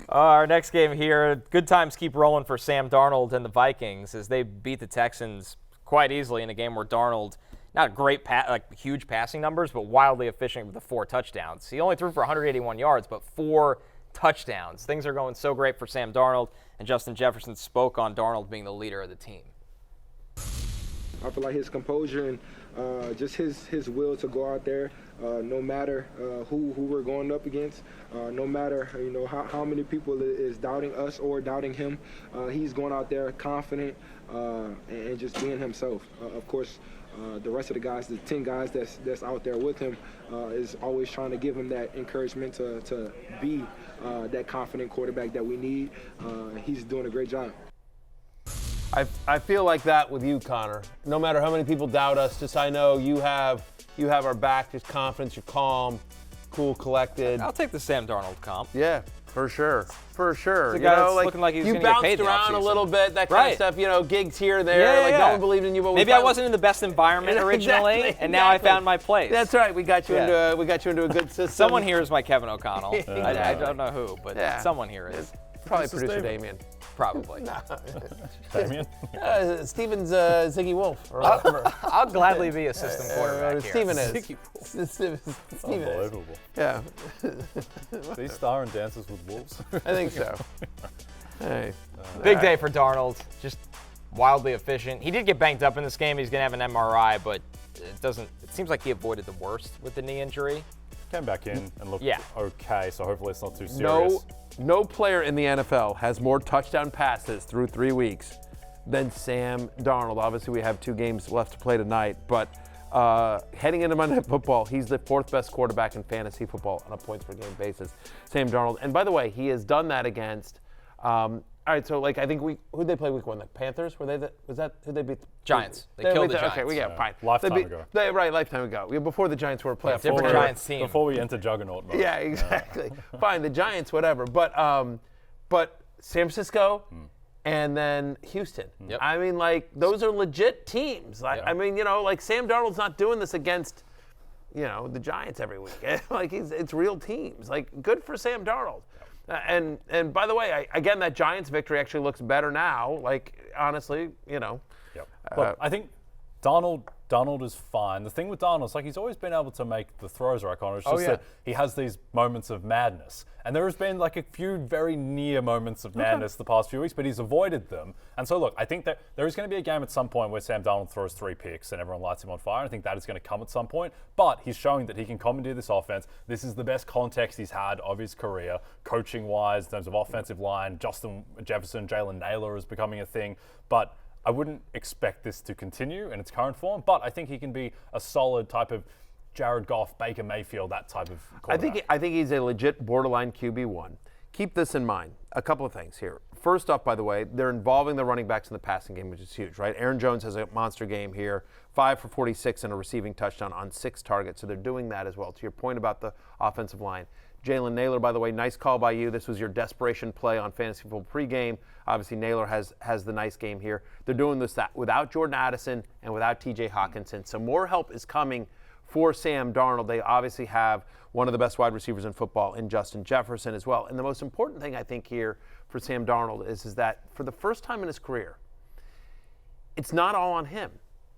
B: Our next game here, good times keep rolling for Sam Darnold and the Vikings as they beat the Texans quite easily in a game where Darnold, not a great, huge passing numbers, but wildly efficient with the 4 touchdowns. He only threw for 181 yards, but 4 touchdowns. Things are going so great for Sam Darnold, and Justin Jefferson spoke on Darnold being the leader of the team.
I: I feel like his composure and just his will to go out there, no matter who we're going up against, no matter how many people is doubting us or doubting him, he's going out there confident and just being himself. Of course, the rest of the guys, the 10 guys that's out there with him, is always trying to give him that encouragement to be that confident quarterback that we need. He's doing a great job.
C: I feel like that with you, Connor. No matter how many people doubt us, just I know you have our back. Just confidence. You're calm, cool, collected.
B: I'll take the Sam Darnold comp.
C: Yeah, for sure. For sure.
B: The guy that's looking like he's
C: you
B: going to get paid
C: bounced around a little bit, that kind of stuff. Gigs here and there.
B: Yeah,
C: no one believed in you, but
B: maybe I wasn't in the best environment originally, and now I found my place.
C: That's right. We got you into a good system.
B: Someone here is my Kevin O'Connell. I don't know who, but someone here is.
C: Probably producer Damien.
B: Probably.
D: Damien?
C: Steven's Ziggy Wolf.
G: I'll gladly be a system quarterback here.
C: Steven is. Steven
D: Unbelievable.
C: Yeah.
D: These star and dances with wolves?
C: I think so. Hey.
G: Big day for Darnold. Just wildly efficient. He did get banged up in this game. He's going to have an MRI, but it seems like he avoided the worst with the knee injury.
D: Came back in and looked okay, so hopefully it's not too serious.
C: No player in the NFL has more touchdown passes through 3 weeks than Sam Darnold. Obviously, we have 2 games left to play tonight, but Heading into Monday Night Football, he's the 4th best quarterback in fantasy football on a points per game basis. Sam Darnold. And by the way, he has done that against. All right, so I think who'd they play week 1? The Panthers? Who they beat?
G: Giants. They killed the Giants.
C: Okay, we got fine.
D: Lifetime ago.
C: Lifetime ago. Before the Giants were a playoff.
G: Different Giants team.
D: Before we enter juggernaut mode.
C: Yeah, exactly. Fine, the Giants, whatever. But San Francisco and then Houston.
G: Yep.
C: I mean, those are legit teams. I mean, Sam Darnold's not doing this against, the Giants every week. It's real teams. Good for Sam Darnold. And by the way, again, that Giants victory actually looks better now. Honestly,
D: Yep. Look, I think Darnold is fine. The thing with Darnold is he's always been able to make the throws right on. It's just that he has these moments of madness. And there has been a few very near moments of madness the past few weeks, but he's avoided them. And so look, I think that there is going to be a game at some point where Sam Darnold throws 3 picks and everyone lights him on fire. I think that is going to come at some point. But he's showing that he can commandeer this offense. This is the best context he's had of his career, coaching-wise, in terms of offensive line. Justin Jefferson, Jalen Naylor is becoming a thing. But I wouldn't expect this to continue in its current form, but I think he can be a solid type of Jared Goff, Baker Mayfield, that type of quarterback.
C: I think he's a legit borderline QB1. Keep this in mind. A couple of things here. First off, by the way, they're involving the running backs in the passing game, which is huge, right? Aaron Jones has a monster game here, 5 for 46 and a receiving touchdown on 6 targets, so they're doing that as well. To your point about the offensive line. Jalen Naylor, by the way, nice call by you. This was your desperation play on Fantasy Football pregame. Obviously, Naylor has the nice game here. They're doing this without Jordan Addison and without T.J. Hawkinson. So more help is coming for Sam Darnold. They obviously have one of the best wide receivers in football in Justin Jefferson as well. And the most important thing I think here for Sam Darnold is that for the first time in his career, it's not all on him.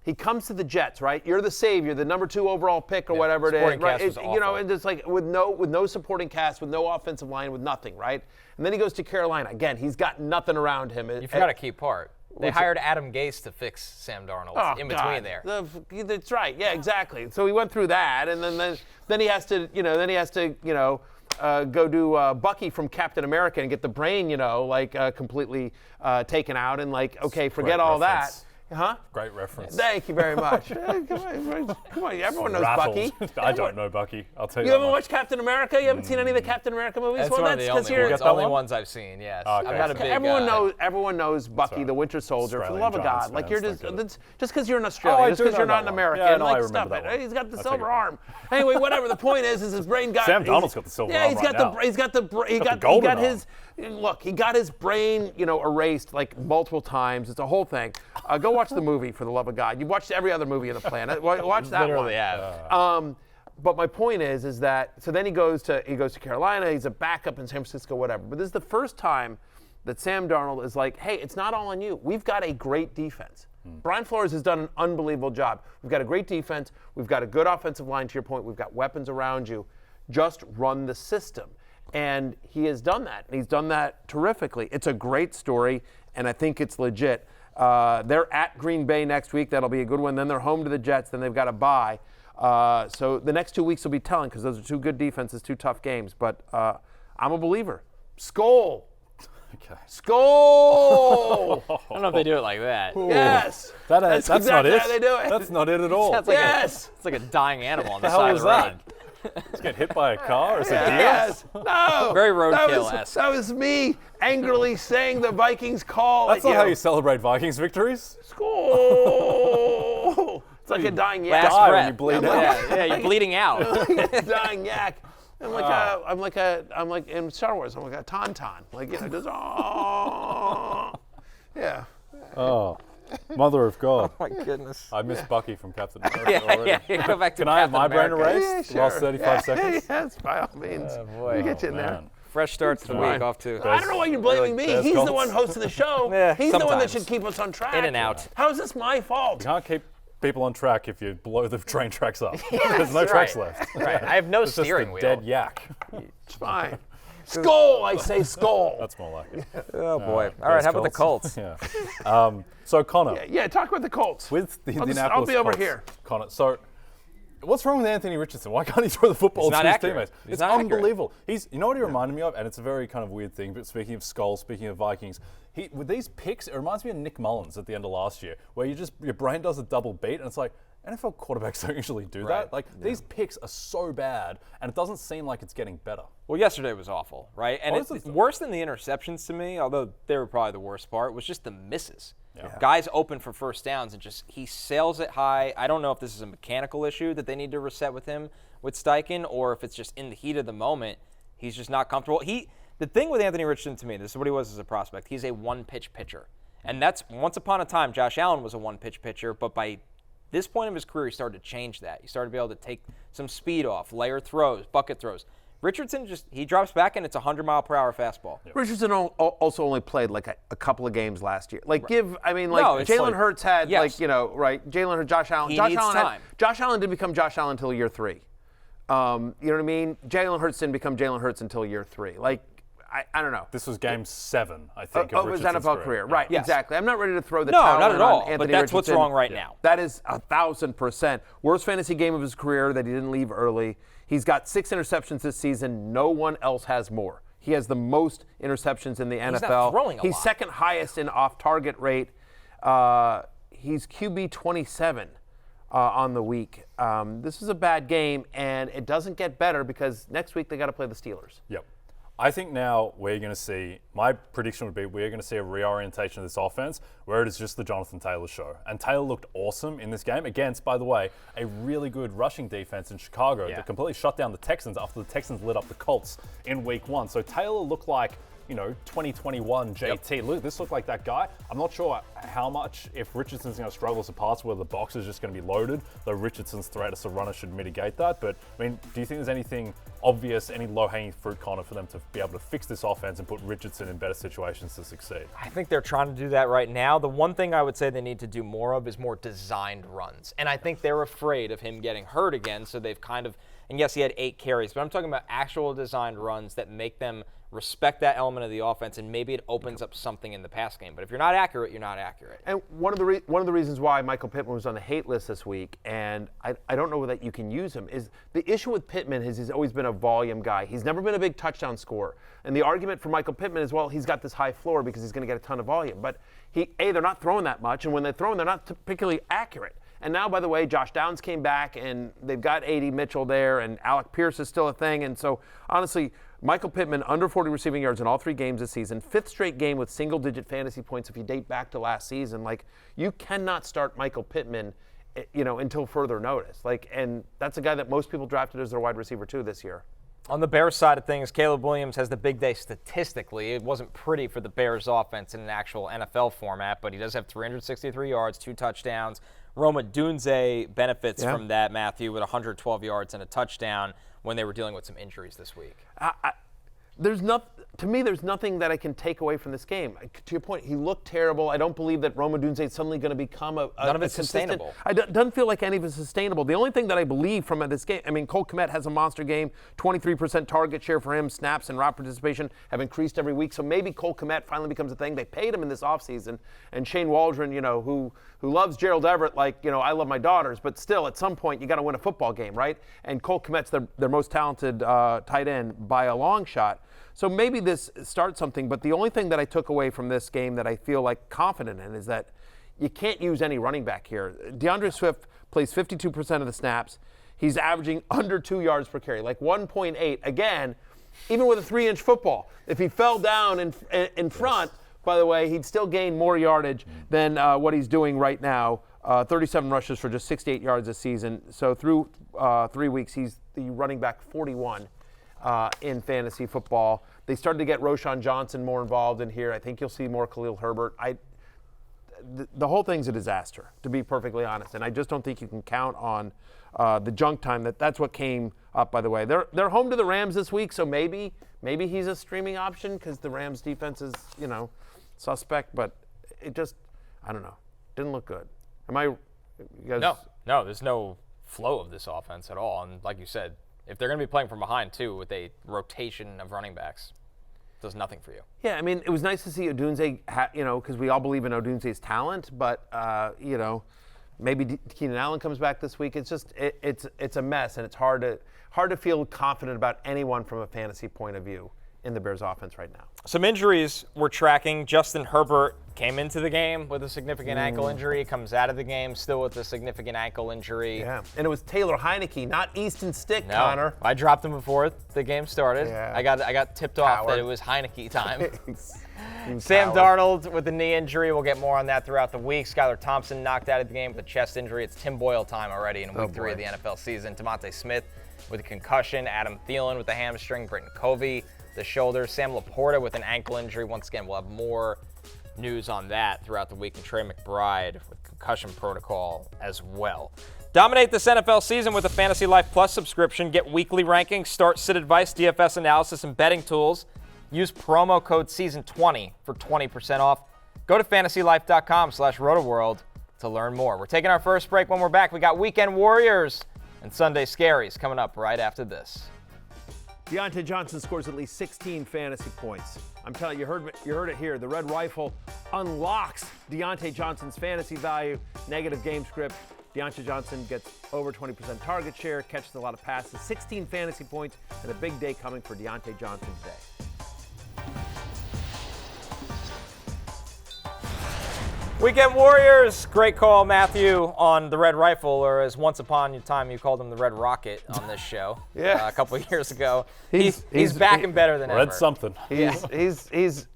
C: He comes to the Jets, right? You're the savior, the number 2 overall pick or whatever it is, right? And just with no supporting cast, with no offensive line, with nothing, right? And then he goes to Carolina. Again, he's got nothing around him.
G: You forgot a key part. They hired Adam Gase to fix Sam Darnold in between there.
C: That's right. Yeah, exactly. So he went through that, and then he has to go do Bucky from Captain America and get the brain completely taken out and forget all that. Huh?
D: Great reference.
C: Thank you very much. Come on, everyone knows Bucky.
D: I don't know Bucky. I'll tell you.
C: You haven't watched Captain America? You haven't seen any of the Captain America movies?
G: That's one of the only ones I've seen. Yes.
C: Okay.
G: I'm not a big.
C: Everyone knows Bucky, the Winter Soldier. For the love of God, you're just because you're an
D: Oh,
C: Australian, just because you're not an American,
D: yeah, no, I
C: stop
D: remember
C: it. He's got the silver arm. Anyway, whatever. The point is his brain got.
D: Sam Darnold's got the silver arm.
C: He got his brain, erased multiple times. It's a whole thing. Go watch the movie, for the love of God. You've watched every other movie on the planet. Watch that
G: Literally
C: one.
G: have.
C: But my point is that so then he goes to Carolina. He's a backup in San Francisco, whatever. But this is the first time that Sam Darnold is hey, it's not all on you. We've got a great defense. Brian Flores has done an unbelievable job. We've got a great defense. We've got a good offensive line, to your point. We've got weapons around you. Just run the system. And he has done that. And he's done that terrifically. It's a great story, and I think it's legit. They're at Green Bay next week. That'll be a good one. Then they're home to the Jets. Then they've got a bye. So the next 2 weeks will be telling because those are 2 good defenses, 2 tough games. But I'm a believer. Skol.
D: Okay.
C: Skol.
G: I don't know if they do it like that.
C: Yes.
D: That's
C: exactly
D: not it.
C: how they do it.
D: That's not it at all.
G: It's like a dying animal on the
D: hell
G: side
D: was
G: of the road.
D: Let's get hit by a car. Is it
C: Yes. No.
G: Very roadkill-esque.
C: That was me angrily saying the Vikings call.
D: That's not how you celebrate Vikings victories.
C: Skol. It's like a dying yak.
G: Last breath.
D: When you bleed out.
G: Yeah, you're bleeding out.
C: Dying yak. I'm like in Star Wars. I'm like a tauntaun. Just yeah.
D: Oh, Mother of God.
G: Oh my goodness.
D: I miss Bucky from Captain America already.
G: Yeah, go back to
D: Can I have my brain
G: America.
D: erased?
C: Yeah, sure.
D: Last 35 seconds?
C: Yes, by all means.
G: Oh, boy.
C: We'll get you in there.
D: Man.
G: Fresh start to the week off to.
C: I don't know why you're blaming me. He's the one hosting the show.
G: Yeah,
C: He's the one that
G: sometimes.
C: should keep us on track.
G: In and out.
C: How is this my fault?
D: You can't keep people on track if you blow the train tracks up. There's no tracks left.
G: Right. I have no
D: It's just
G: steering
D: a
G: wheel.
D: dead yak.
C: It's fine. Skol, I say skol.
D: That's more like it.
G: Oh boy. All right. How about the Colts?
D: Yeah. So Connor.
C: Yeah, talk about the Colts.
D: With the Indianapolis
C: I'll be over
D: Colts,
C: here.
D: Connor. So, what's wrong with Anthony Richardson? Why can't he throw the football to his
G: accurate.
D: teammates?
G: He's
D: It's
G: not accurate.
D: unbelievable. You know what he reminded me of? And it's a very kind of weird thing, but speaking of skulls, speaking of Vikings, with these picks, it reminds me of Nick Mullins at the end of last year, where your brain does a double beat, and it's like, NFL quarterbacks don't usually do that. Like, these picks are so bad, and it doesn't seem like it's getting better.
G: Well, yesterday was awful, right? And it's worse than the interceptions to me, although they were probably the worst part, was just the misses. Yeah. Guys open for first downs, and just he sails it high. I don't know if this is a mechanical issue that they need to reset with him with Steichen, or if it's just in the heat of the moment, he's just not comfortable. The thing with Anthony Richardson to me, this is what he was as a prospect. He's a one-pitch pitcher. And that's, once upon a time, Josh Allen was a one-pitch pitcher, but by this point of his career, he started to change that. He started to be able to take some speed off, layer throws, bucket throws. Richardson he drops back and it's a 100-mile-per-hour fastball.
C: Yep. Richardson also only played like a couple of games last year. Jalen Hurts had Jalen Hurts, Josh Allen. Josh Allen didn't become Josh Allen until year 3. You know what I mean? Jalen Hurts didn't become Jalen Hurts until year 3. I don't know.
D: This was game 7 , I think,
C: of his NFL career. Right,
G: yes.
C: exactly. I'm not ready to throw the towel
G: not at all.
C: Anthony
G: but that's
C: Richardson.
G: What's wrong right now.
C: That is 1,000%. Worst fantasy game of his career that he didn't leave early. He's got 6 interceptions this season. No one else has more. He has the most interceptions in the NFL.
G: He's not throwing a lot.
C: He's second highest in off-target rate. He's QB 27 on the week. This is a bad game, and it doesn't get better because next week they got to play the Steelers.
D: Yep. I think now we're going to see, my prediction would be we're going to see a reorientation of this offense where it is just the Jonathan Taylor show. And Taylor looked awesome in this game against, by the way, a really good rushing defense in Chicago that completely shut down the Texans after the Texans lit up the Colts in week 1. So Taylor looked like, 2021 JT. Yep. Look, this looked like that guy. I'm not sure how much, if Richardson's going to struggle as a passer, whether the box is just going to be loaded, though Richardson's threat as a runner should mitigate that. But, do you think there's anything obvious, any low-hanging fruit, Connor, for them to be able to fix this offense and put Richardson in better situations to succeed?
G: I think they're trying to do that right now. The one thing I would say they need to do more of is more designed runs. And I think they're afraid of him getting hurt again, so they've kind of, and yes, he had 8 carries, but I'm talking about actual designed runs that make them respect that element of the offense, and maybe it opens up something in the pass game. But if you're not accurate, you're not accurate.
C: And one of the reasons why Michael Pittman was on the hate list this week, and I don't know that you can use him, is the issue with Pittman is he's always been a volume guy. He's never been a big touchdown scorer. And the argument for Michael Pittman is, well, he's got this high floor because he's going to get a ton of volume. But they're not throwing that much, and when they're throwing, they're not particularly accurate. And now, by the way, Josh Downs came back, and they've got A.D. Mitchell there, and Alec Pierce is still a thing. And so, honestly, Michael Pittman, under 40 receiving yards in all 3 games this season, 5th straight game with single-digit fantasy points if you date back to last season. You cannot start Michael Pittman, until further notice. And that's a guy that most people drafted as their wide receiver, too, this year.
G: On the Bears side of things, Caleb Williams has the big day statistically. It wasn't pretty for the Bears offense in an actual NFL format, but he does have 363 yards, 2 touchdowns. Roma Dunze benefits from that, Matthew, with 112 yards and a touchdown when they were dealing with some injuries this week. To me, there's nothing that I can take away from this game. To your point, he looked terrible. I don't believe that Roma Dunze is suddenly going to become none of it's sustainable.
C: It doesn't feel like any of it's sustainable. The only thing that I believe from this game, Cole Kmet has a monster game, 23% target share for him, snaps and route participation have increased every week. So maybe Cole Kmet finally becomes a thing. They paid him in this offseason. And Shane Waldron, who loves Gerald Everett I love my daughters, but still at some point you got to win a football game, right? And Cole Kmet's their most talented tight end by a long shot. So maybe this starts something, but the only thing that I took away from this game that I feel confident in is that you can't use any running back here. DeAndre Swift plays 52% of the snaps. He's averaging under 2 yards per carry, 1.8. Again, even with a 3-inch football, if he fell down in front, by the way, he'd still gain more yardage than what he's doing right now. 37 rushes for just 68 yards this season. So through 3 weeks, he's the running back 41. In fantasy football. They started to get Roshan Johnson more involved in here. I think you'll see more Khalil Herbert. The whole thing's a disaster, to be perfectly honest, and I just don't think you can count on the junk time. That's what came up, by the way. They're home to the Rams this week, so maybe he's a streaming option because the Rams defense is, suspect, but it just, I don't know, didn't look good. You guys?
G: No, there's no flow of this offense at all, and like you said, if they're going to be playing from behind, too, with a rotation of running backs, it does nothing for you.
C: Yeah, it was nice to see Odunze, because we all believe in Odunze's talent, but, maybe Keenan Allen comes back this week. It's just, it's a mess, and it's hard to feel confident about anyone from a fantasy point of view in the Bears offense right now.
G: Some injuries we're tracking. Justin Herbert came into the game with a significant ankle injury, comes out of the game still with a significant ankle injury.
C: Yeah, and it was Taylor Heineke, not Easton Stick, Connor.
G: I dropped him before the game started.
C: Yeah.
G: I got tipped off that it was Heineke time. Sam Darnold with a knee injury. We'll get more on that throughout the week. Skylar Thompson knocked out of the game with a chest injury. It's Tim Boyle time already in week 3 of the NFL season. DeMonte Smith with a concussion. Adam Thielen with a hamstring. Britton Covey, the shoulder. Sam Laporta with an ankle injury. Once again, we'll have more news on that throughout the week. And Trey McBride with concussion protocol as well. Dominate this NFL season with a Fantasy Life Plus subscription. Get weekly rankings, start sit advice, DFS analysis, and betting tools. Use promo code SEASON20 for 20% off. Go to fantasylife.com/rotoworld to learn more. We're taking our first break. When we're back, we got Weekend Warriors and Sunday Scaries coming up right after this.
C: Diontae Johnson scores at least 16 fantasy points. I'm telling you, you heard it here. The Red Rifle unlocks Diontae Johnson's fantasy value. Negative game script. Diontae Johnson gets over 20% target share, catches a lot of passes, 16 fantasy points, and a big day coming for Diontae Johnson today.
G: Weekend Warriors, great call, Matthew, on the Red Rifle, or as once upon a time you called him the Red Rocket on this show.
C: Yeah.
G: A couple of years ago. He's back and better than ever.
D: Red something.
C: He's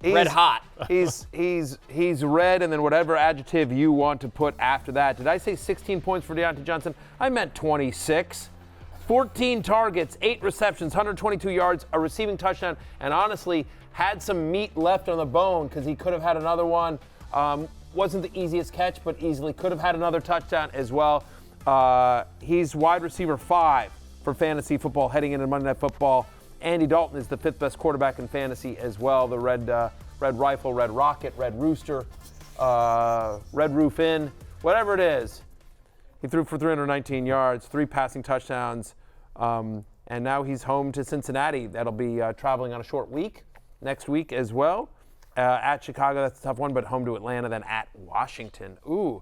G: red hot.
C: He's red, and then whatever adjective you want to put after that. Did I say 16 points for Diontae Johnson? I meant 26. 14 targets, 8 receptions, 122 yards, a receiving touchdown, and honestly had some meat left on the bone because he could have had another one. Wasn't the easiest catch, but easily could have had another touchdown as well. He's wide receiver 5 for fantasy football heading into Monday Night Football. Andy Dalton is the 5th best quarterback in fantasy as well. The Red Rifle, Red Rocket, Red Rooster, Red Roof Inn, whatever it is. He threw for 319 yards, 3 passing touchdowns, and now he's home to Cincinnati. That'll be traveling on a short week next week as well. At Chicago, that's a tough one, but home to Atlanta, then at Washington. Ooh,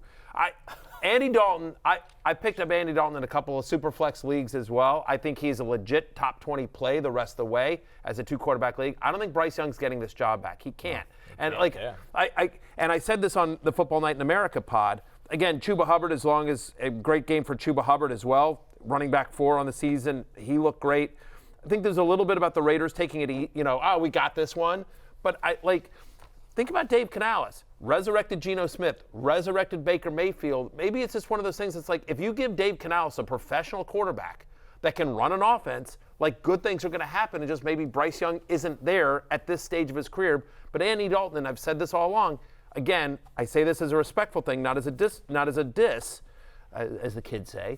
C: Andy Dalton, I picked up Andy Dalton in a couple of super flex leagues as well. I think he's a legit top 20 play the rest of the way as a 2-quarterback league. I don't think Bryce Young's getting this job back. He can't. I said this on the Football Night in America pod. Again, Chuba Hubbard, as long as a great game for Chuba Hubbard as well. Running back 4 on the season, he looked great. I think there's a little bit about the Raiders taking it, we got this one. But think about Dave Canales, resurrected Geno Smith, resurrected Baker Mayfield. Maybe it's just one of those things that's like, if you give Dave Canales a professional quarterback that can run an offense, good things are going to happen, and just maybe Bryce Young isn't there at this stage of his career. But Andy Dalton, and I've said this all along, again, I say this as a respectful thing, not as a diss, as the kids say.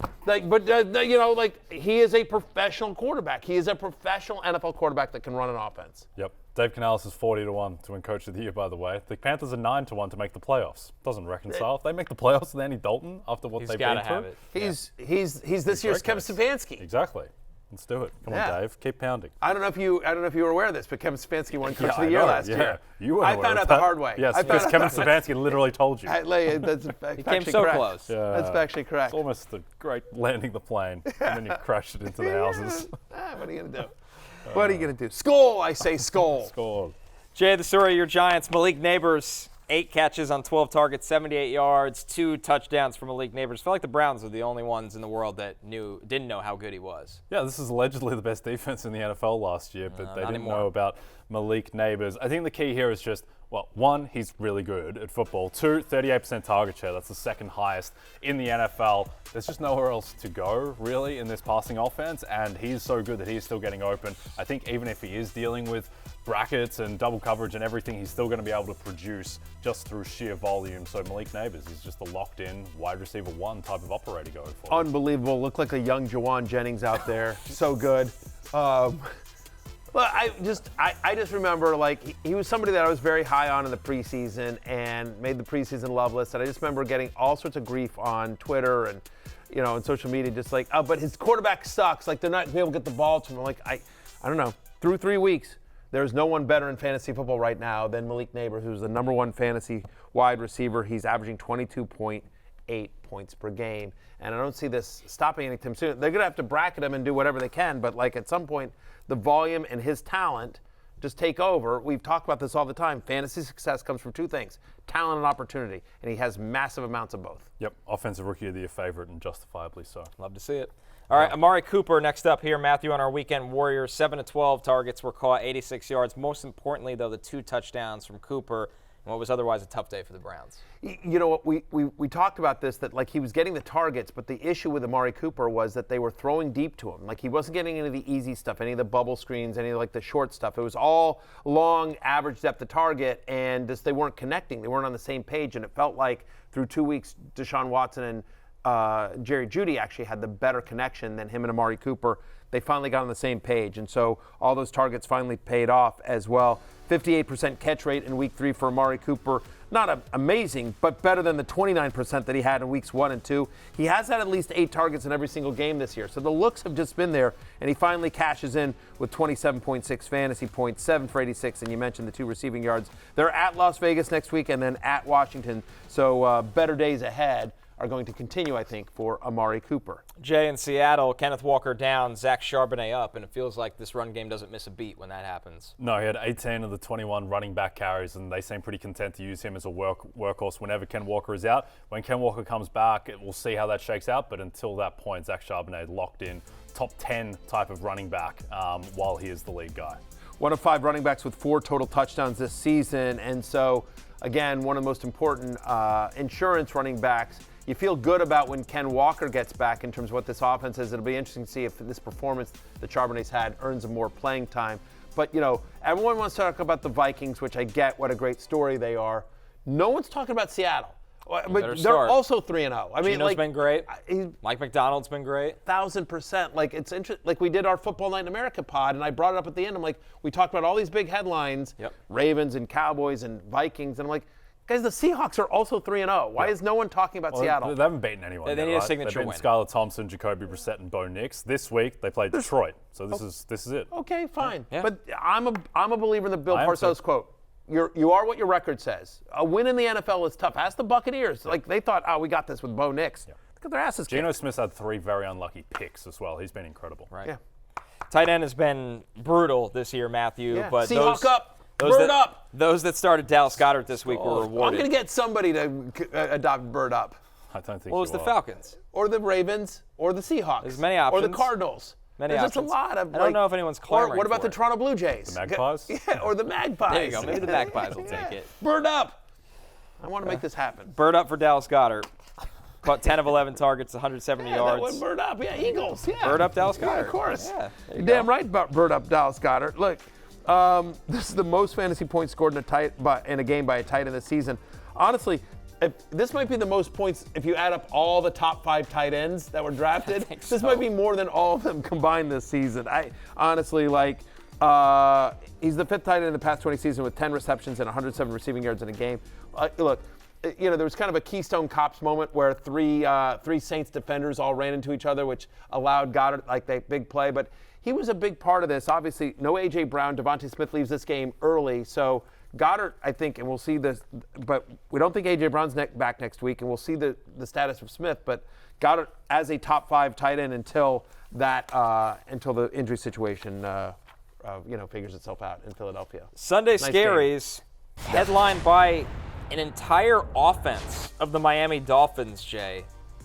C: He is a professional quarterback. He is a professional NFL quarterback that can run an offense.
D: Yep. Dave Canales is 40-1 to win Coach of the Year, by the way. The Panthers are 9-1 to make the playoffs. Doesn't reconcile. If they make the playoffs with Andy Dalton after what they've been through,
C: he's this year's Kevin Stefanski.
D: Exactly. Let's do it. Come on, Dave. Keep pounding.
C: I don't know if you were aware of this, but Kevin Stefanski won Coach of the Year last year.
D: You were.
C: I found out the hard way.
D: Yes, because Kevin Stefanski literally told you.
C: He
G: came so
C: correct.
G: close.
D: Yeah.
C: That's factually correct.
D: It's almost the great landing the plane, and then you crashed it into the houses.
C: What are you gonna do? What are you gonna do? Skull, I say skull.
D: Skull.
G: Jay, the story of your Giants, Malik Nabers, 8 catches on 12 targets, 78 yards, 2 touchdowns for Malik Nabers. Felt like the Browns were the only ones in the world that didn't know how good he was.
D: Yeah, this is allegedly the best defense in the NFL last year, but they didn't know about Malik Nabers. I think the key here is just, 1, he's really good at football. 2, 38% target share. That's the second highest in the NFL. There's just nowhere else to go, really, in this passing offense, and he's so good that he's still getting open. I think even if he is dealing with brackets and double coverage and everything, he's still going to be able to produce just through sheer volume. So Malik Nabers is just a locked-in wide receiver 1 type of operator going forward.
C: Unbelievable. Looked like a young Jauan Jennings out there. So good. I just remember, he was somebody that I was very high on in the preseason and made the preseason love list. And I just remember getting all sorts of grief on Twitter and, on social media, just but his quarterback sucks. They're not going to be able to get the ball to him. I don't know. Through 3 weeks, there's no one better in fantasy football right now than Malik Nabers, who's the number 1 fantasy wide receiver. He's averaging 22.8 points per game. And I don't see this stopping anytime soon. They're going to have to bracket him and do whatever they can, but at some point, the volume and his talent just take over. We've talked about this all the time. Fantasy success comes from two things, talent and opportunity, and he has massive amounts of both.
D: Yep, offensive rookie of the year favorite, and justifiably so.
G: Love to see it. All right, Amari Cooper next up here. Matthew, on our weekend Warriors, 7 of 12 targets were caught, 86 yards. Most importantly, though, the 2 touchdowns from Cooper in what was otherwise a tough day for the Browns.
C: You know what, we talked about this, that like he was getting the targets, but the issue with Amari Cooper was that they were throwing deep to him. Like he wasn't getting any of the easy stuff, any of the bubble screens, any of like the short stuff. It was all long, average depth of target, and just they weren't connecting. They weren't on the same page, and it felt like through 2 weeks, Deshaun Watson and Jerry Jeudy actually had the better connection than him and Amari Cooper. They finally got on the same page, and so all those targets finally paid off as well. 58% catch rate in week 3 for Amari Cooper. Not amazing, but better than the 29% that he had in weeks 1 and 2. He has had at least 8 targets in every single game this year, so the looks have just been there, and he finally cashes in with 27.6 fantasy points, 7 for 86, and you mentioned the 2 receiving yards. They're at Las Vegas next week and then at Washington, so better days ahead are going to continue, I think, for Amari Cooper.
G: Jay in Seattle, Kenneth Walker down, Zach Charbonnet up, and it feels like this run game doesn't miss a beat when that happens.
D: No, he had 18 of the 21 running back carries, and they seem pretty content to use him as a workhorse whenever Ken Walker is out. When Ken Walker comes back, we'll see how that shakes out, but until that point, Zach Charbonnet locked in top 10 type of running back while he is the lead guy.
C: 1 of 5 running backs with 4 total touchdowns this season, and so, again, one of the most important insurance running backs. You feel good about when Ken Walker gets back in terms of what this offense is. It'll be interesting to see if this performance that Charbonnet's had earns him more playing time. But, you know, everyone wants to talk about the Vikings, which I get what a great story they are. No one's talking about Seattle. But they're also 3-0. I mean,
G: Gino's been great. Mike McDonald's been great.
C: 1,000%. Like, it's interesting. Like, we did our Football Night in America pod, and I brought it up at the end. I'm like, we talked about all these big headlines, Ravens and Cowboys and Vikings, and I'm like, guys, the Seahawks are also 3-0. Why is no one talking about Seattle?
D: They haven't beaten anyone.
G: They need a signature win.
D: They've beaten Skylar Thompson, Jacoby Brissett, and Bo Nix. This week they played Detroit. So this is it.
C: Okay, fine. Yeah. But I'm a believer in the Bill Parcells quote. You are what your record says. A win in the NFL is tough. Ask the Buccaneers. Like they thought, we got this with Bo Nix. Look at their asses.
D: Geno Smith's had 3 very unlucky picks as well. He's been incredible.
G: Right.
C: Yeah.
G: Tight end has been brutal this year, Matthew.
C: Yeah.
G: But
C: Seahawk up. Bird up.
G: Those that started Dallas Goedert this week were rewarded.
C: I'm going to get somebody to adopt Bird up.
D: I don't think
G: Well, it was the Falcons.
C: Or the Ravens. Or the Seahawks.
G: There's many options.
C: Or the Cardinals.
G: Many
C: There's
G: options.
C: just a lot of.
G: I don't know if anyone's clamoring
C: Or what about
G: for
C: the Toronto Blue Jays?
D: The Magpies?
C: Yeah, or the Magpies.
G: There you go. Maybe the Magpies will take it.
C: Bird up. I want to make this happen.
G: Bird up for Dallas Goedert. Caught 10 of 11 targets, 170 yards.
C: That one Bird up. Yeah, Eagles. Yeah.
G: Bird up Dallas Goedert.
C: Yeah, of course.
G: Yeah,
C: You're damn right about Bird up Dallas Goedert. Look, this is the most fantasy points scored in a game by a tight end this season. Honestly, this might be the most points if you add up all the top 5 tight ends that were drafted. This might be more than all of them combined this season. I honestly he's the 5th tight end in the past 20 seasons with 10 receptions and 107 receiving yards in a game. Look, you know, there was kind of a Keystone Cops moment where three Saints defenders all ran into each other, which allowed Goedert that big play. But he was a big part of this. Obviously, no A.J. Brown. Devontae Smith leaves this game early. So Goedert, I think, and we'll see this, but we don't think A.J. Brown's back next week, and we'll see the status of Smith. But Goedert as a top 5 tight end until the injury situation figures itself out in Philadelphia.
G: Sunday Scaries, headlined by an entire offense of the Miami Dolphins, Jay.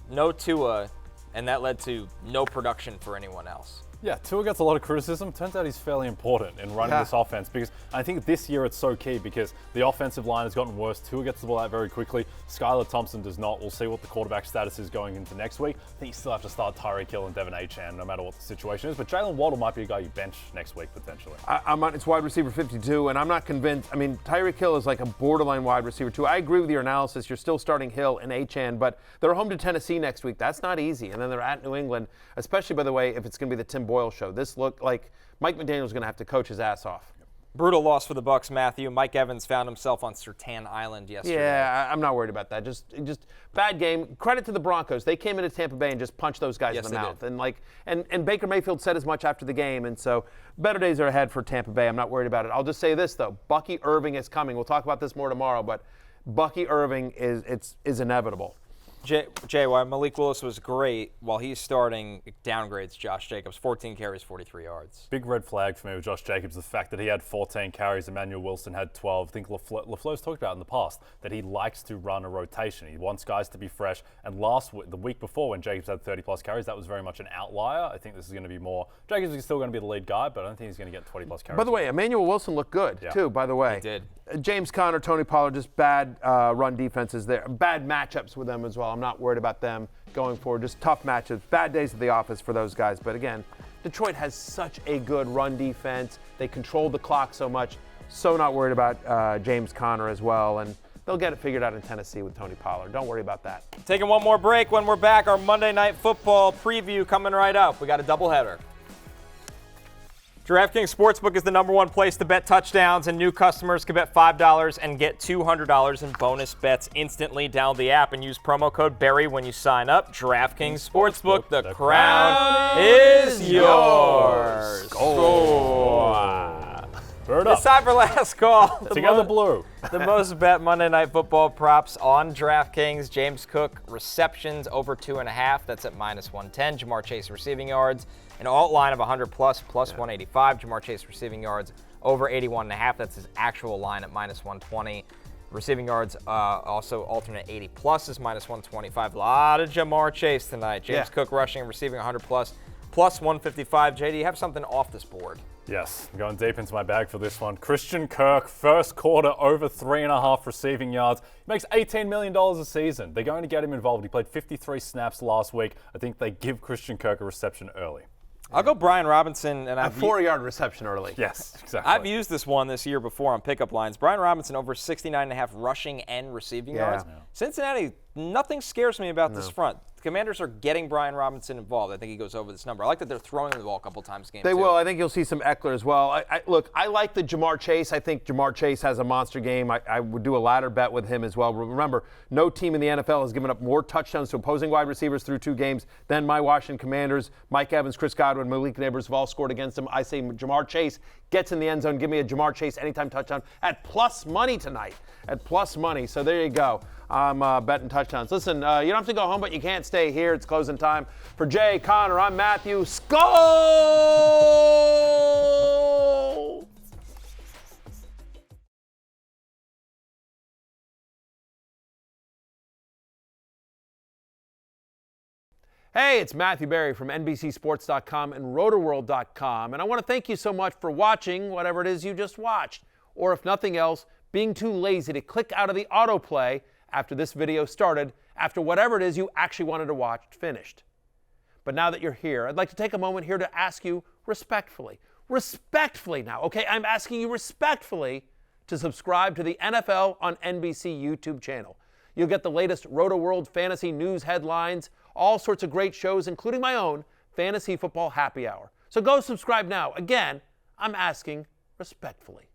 G: No Tua, and that led to no production for anyone else.
D: Yeah, Tua gets a lot of criticism. Turns out he's fairly important in running this offense because I think this year it's so key because the offensive line has gotten worse. Tua gets the ball out very quickly. Skylar Thompson does not. We'll see what the quarterback status is going into next week. I think you still have to start Tyreek Hill and Devin Achane no matter what the situation is. But Jalen Waddle might be a guy you bench next week potentially.
C: I'm on its wide receiver 52, and I'm not convinced. I mean, Tyreek Hill is like a borderline wide receiver too. I agree with your analysis. You're still starting Hill and Achane, but they're home to Tennessee next week. That's not easy. And then they're at New England, especially, by the way, if it's going to be the Tim Boyle show. This looked like Mike McDaniel's going to have to coach his ass off.
G: Brutal loss for the Bucs, Matthew. Mike Evans found himself on Sertan Island yesterday.
C: Yeah, I'm not worried about that. Just bad game. Credit to the Broncos. They came into Tampa Bay and just punched those guys in the mouth.
G: Did.
C: And Baker Mayfield said as much after the game. And so better days are ahead for Tampa Bay. I'm not worried about it. I'll just say this though: Bucky Irving is coming. We'll talk about this more tomorrow, but Bucky Irving is inevitable.
G: Jay, while Malik Willis was great, while he's starting, downgrades Josh Jacobs, 14 carries, 43 yards.
D: Big red flag for me with Josh Jacobs, the fact that he had 14 carries, Emmanuel Wilson had 12. I think LaFleur's talked about in the past that he likes to run a rotation. He wants guys to be fresh. And the week before when Jacobs had 30-plus carries, that was very much an outlier. I think this is going to be more. Jacobs is still going to be the lead guy, but I don't think he's going to get 20-plus carries.
C: By the way, Emmanuel Wilson looked good, too, by the way.
G: He did.
C: James Conner, Tony Pollard, just bad run defenses there. Bad matchups with them as well. I'm not worried about them going forward. Just tough matchups. Bad days at the office for those guys. But again, Detroit has such a good run defense. They control the clock so much. So not worried about James Conner as well. And they'll get it figured out in Tennessee with Tony Pollard. Don't worry about that.
G: Taking one more break. When we're back, our Monday Night Football preview coming right up. We got a doubleheader. DraftKings Sportsbook is the #1 place to bet touchdowns, and new customers can bet $5 and get $200 in bonus bets instantly. Download the app and use promo code Barry when you sign up. DraftKings Sportsbook, the crown is yours. It's time for last call.
D: Together blue.
G: The most bet Monday Night Football props on DraftKings. James Cook receptions over 2.5. That's at -110. Jamar Chase receiving yards. An alt line of 100 plus 185. Jamar Chase receiving yards over 81.5. That's his actual line at -120. Receiving yards also alternate 80 plus is -125. A lot of Jamar Chase tonight. James Cook rushing and receiving 100 plus 155. JD, you have something off this board.
D: Yes, I'm going deep into my bag for this one. Christian Kirk, first quarter, over 3.5 receiving yards. He makes $18 million a season. They're going to get him involved. He played 53 snaps last week. I think they give Christian Kirk a reception early.
G: I'll go Brian Robinson. And
C: a 4-yard reception early.
D: Yes, exactly.
G: I've used this one this year before on pickup lines. Brian Robinson over 69.5 rushing and receiving yards. Yeah. Cincinnati, nothing scares me about this front. The Commanders are getting Brian Robinson involved. I think he goes over this number. I like that they're throwing him the ball a couple times a game.
C: They will. I think you'll see some Eckler as well. Look, I like the Jamar Chase. I think Jamar Chase has a monster game. I would do a ladder bet with him as well. Remember, no team in the NFL has given up more touchdowns to opposing wide receivers through 2 games than my Washington Commanders. Mike Evans, Chris Godwin, Malik Nabers have all scored against him. I say Jamar Chase gets in the end zone. Give me a Jamar Chase anytime touchdown at plus money tonight. At plus money. So there you go. I'm betting touchdowns. Listen, you don't have to go home, but you can't stay here. It's closing time. For Jay, Connor, I'm Matthew. Skull! Hey, it's Matthew Berry from NBCSports.com and Rotoworld.com. And I want to thank you so much for watching whatever it is you just watched. Or if nothing else, being too lazy to click out of the autoplay after this video started, after whatever it is you actually wanted to watch finished. But now that you're here, I'd like to take a moment here to ask you respectfully now, okay? I'm asking you respectfully to subscribe to the NFL on NBC YouTube channel. You'll get the latest Rotoworld fantasy news headlines, all sorts of great shows, including my own Fantasy Football Happy Hour. So go subscribe now. Again, I'm asking respectfully.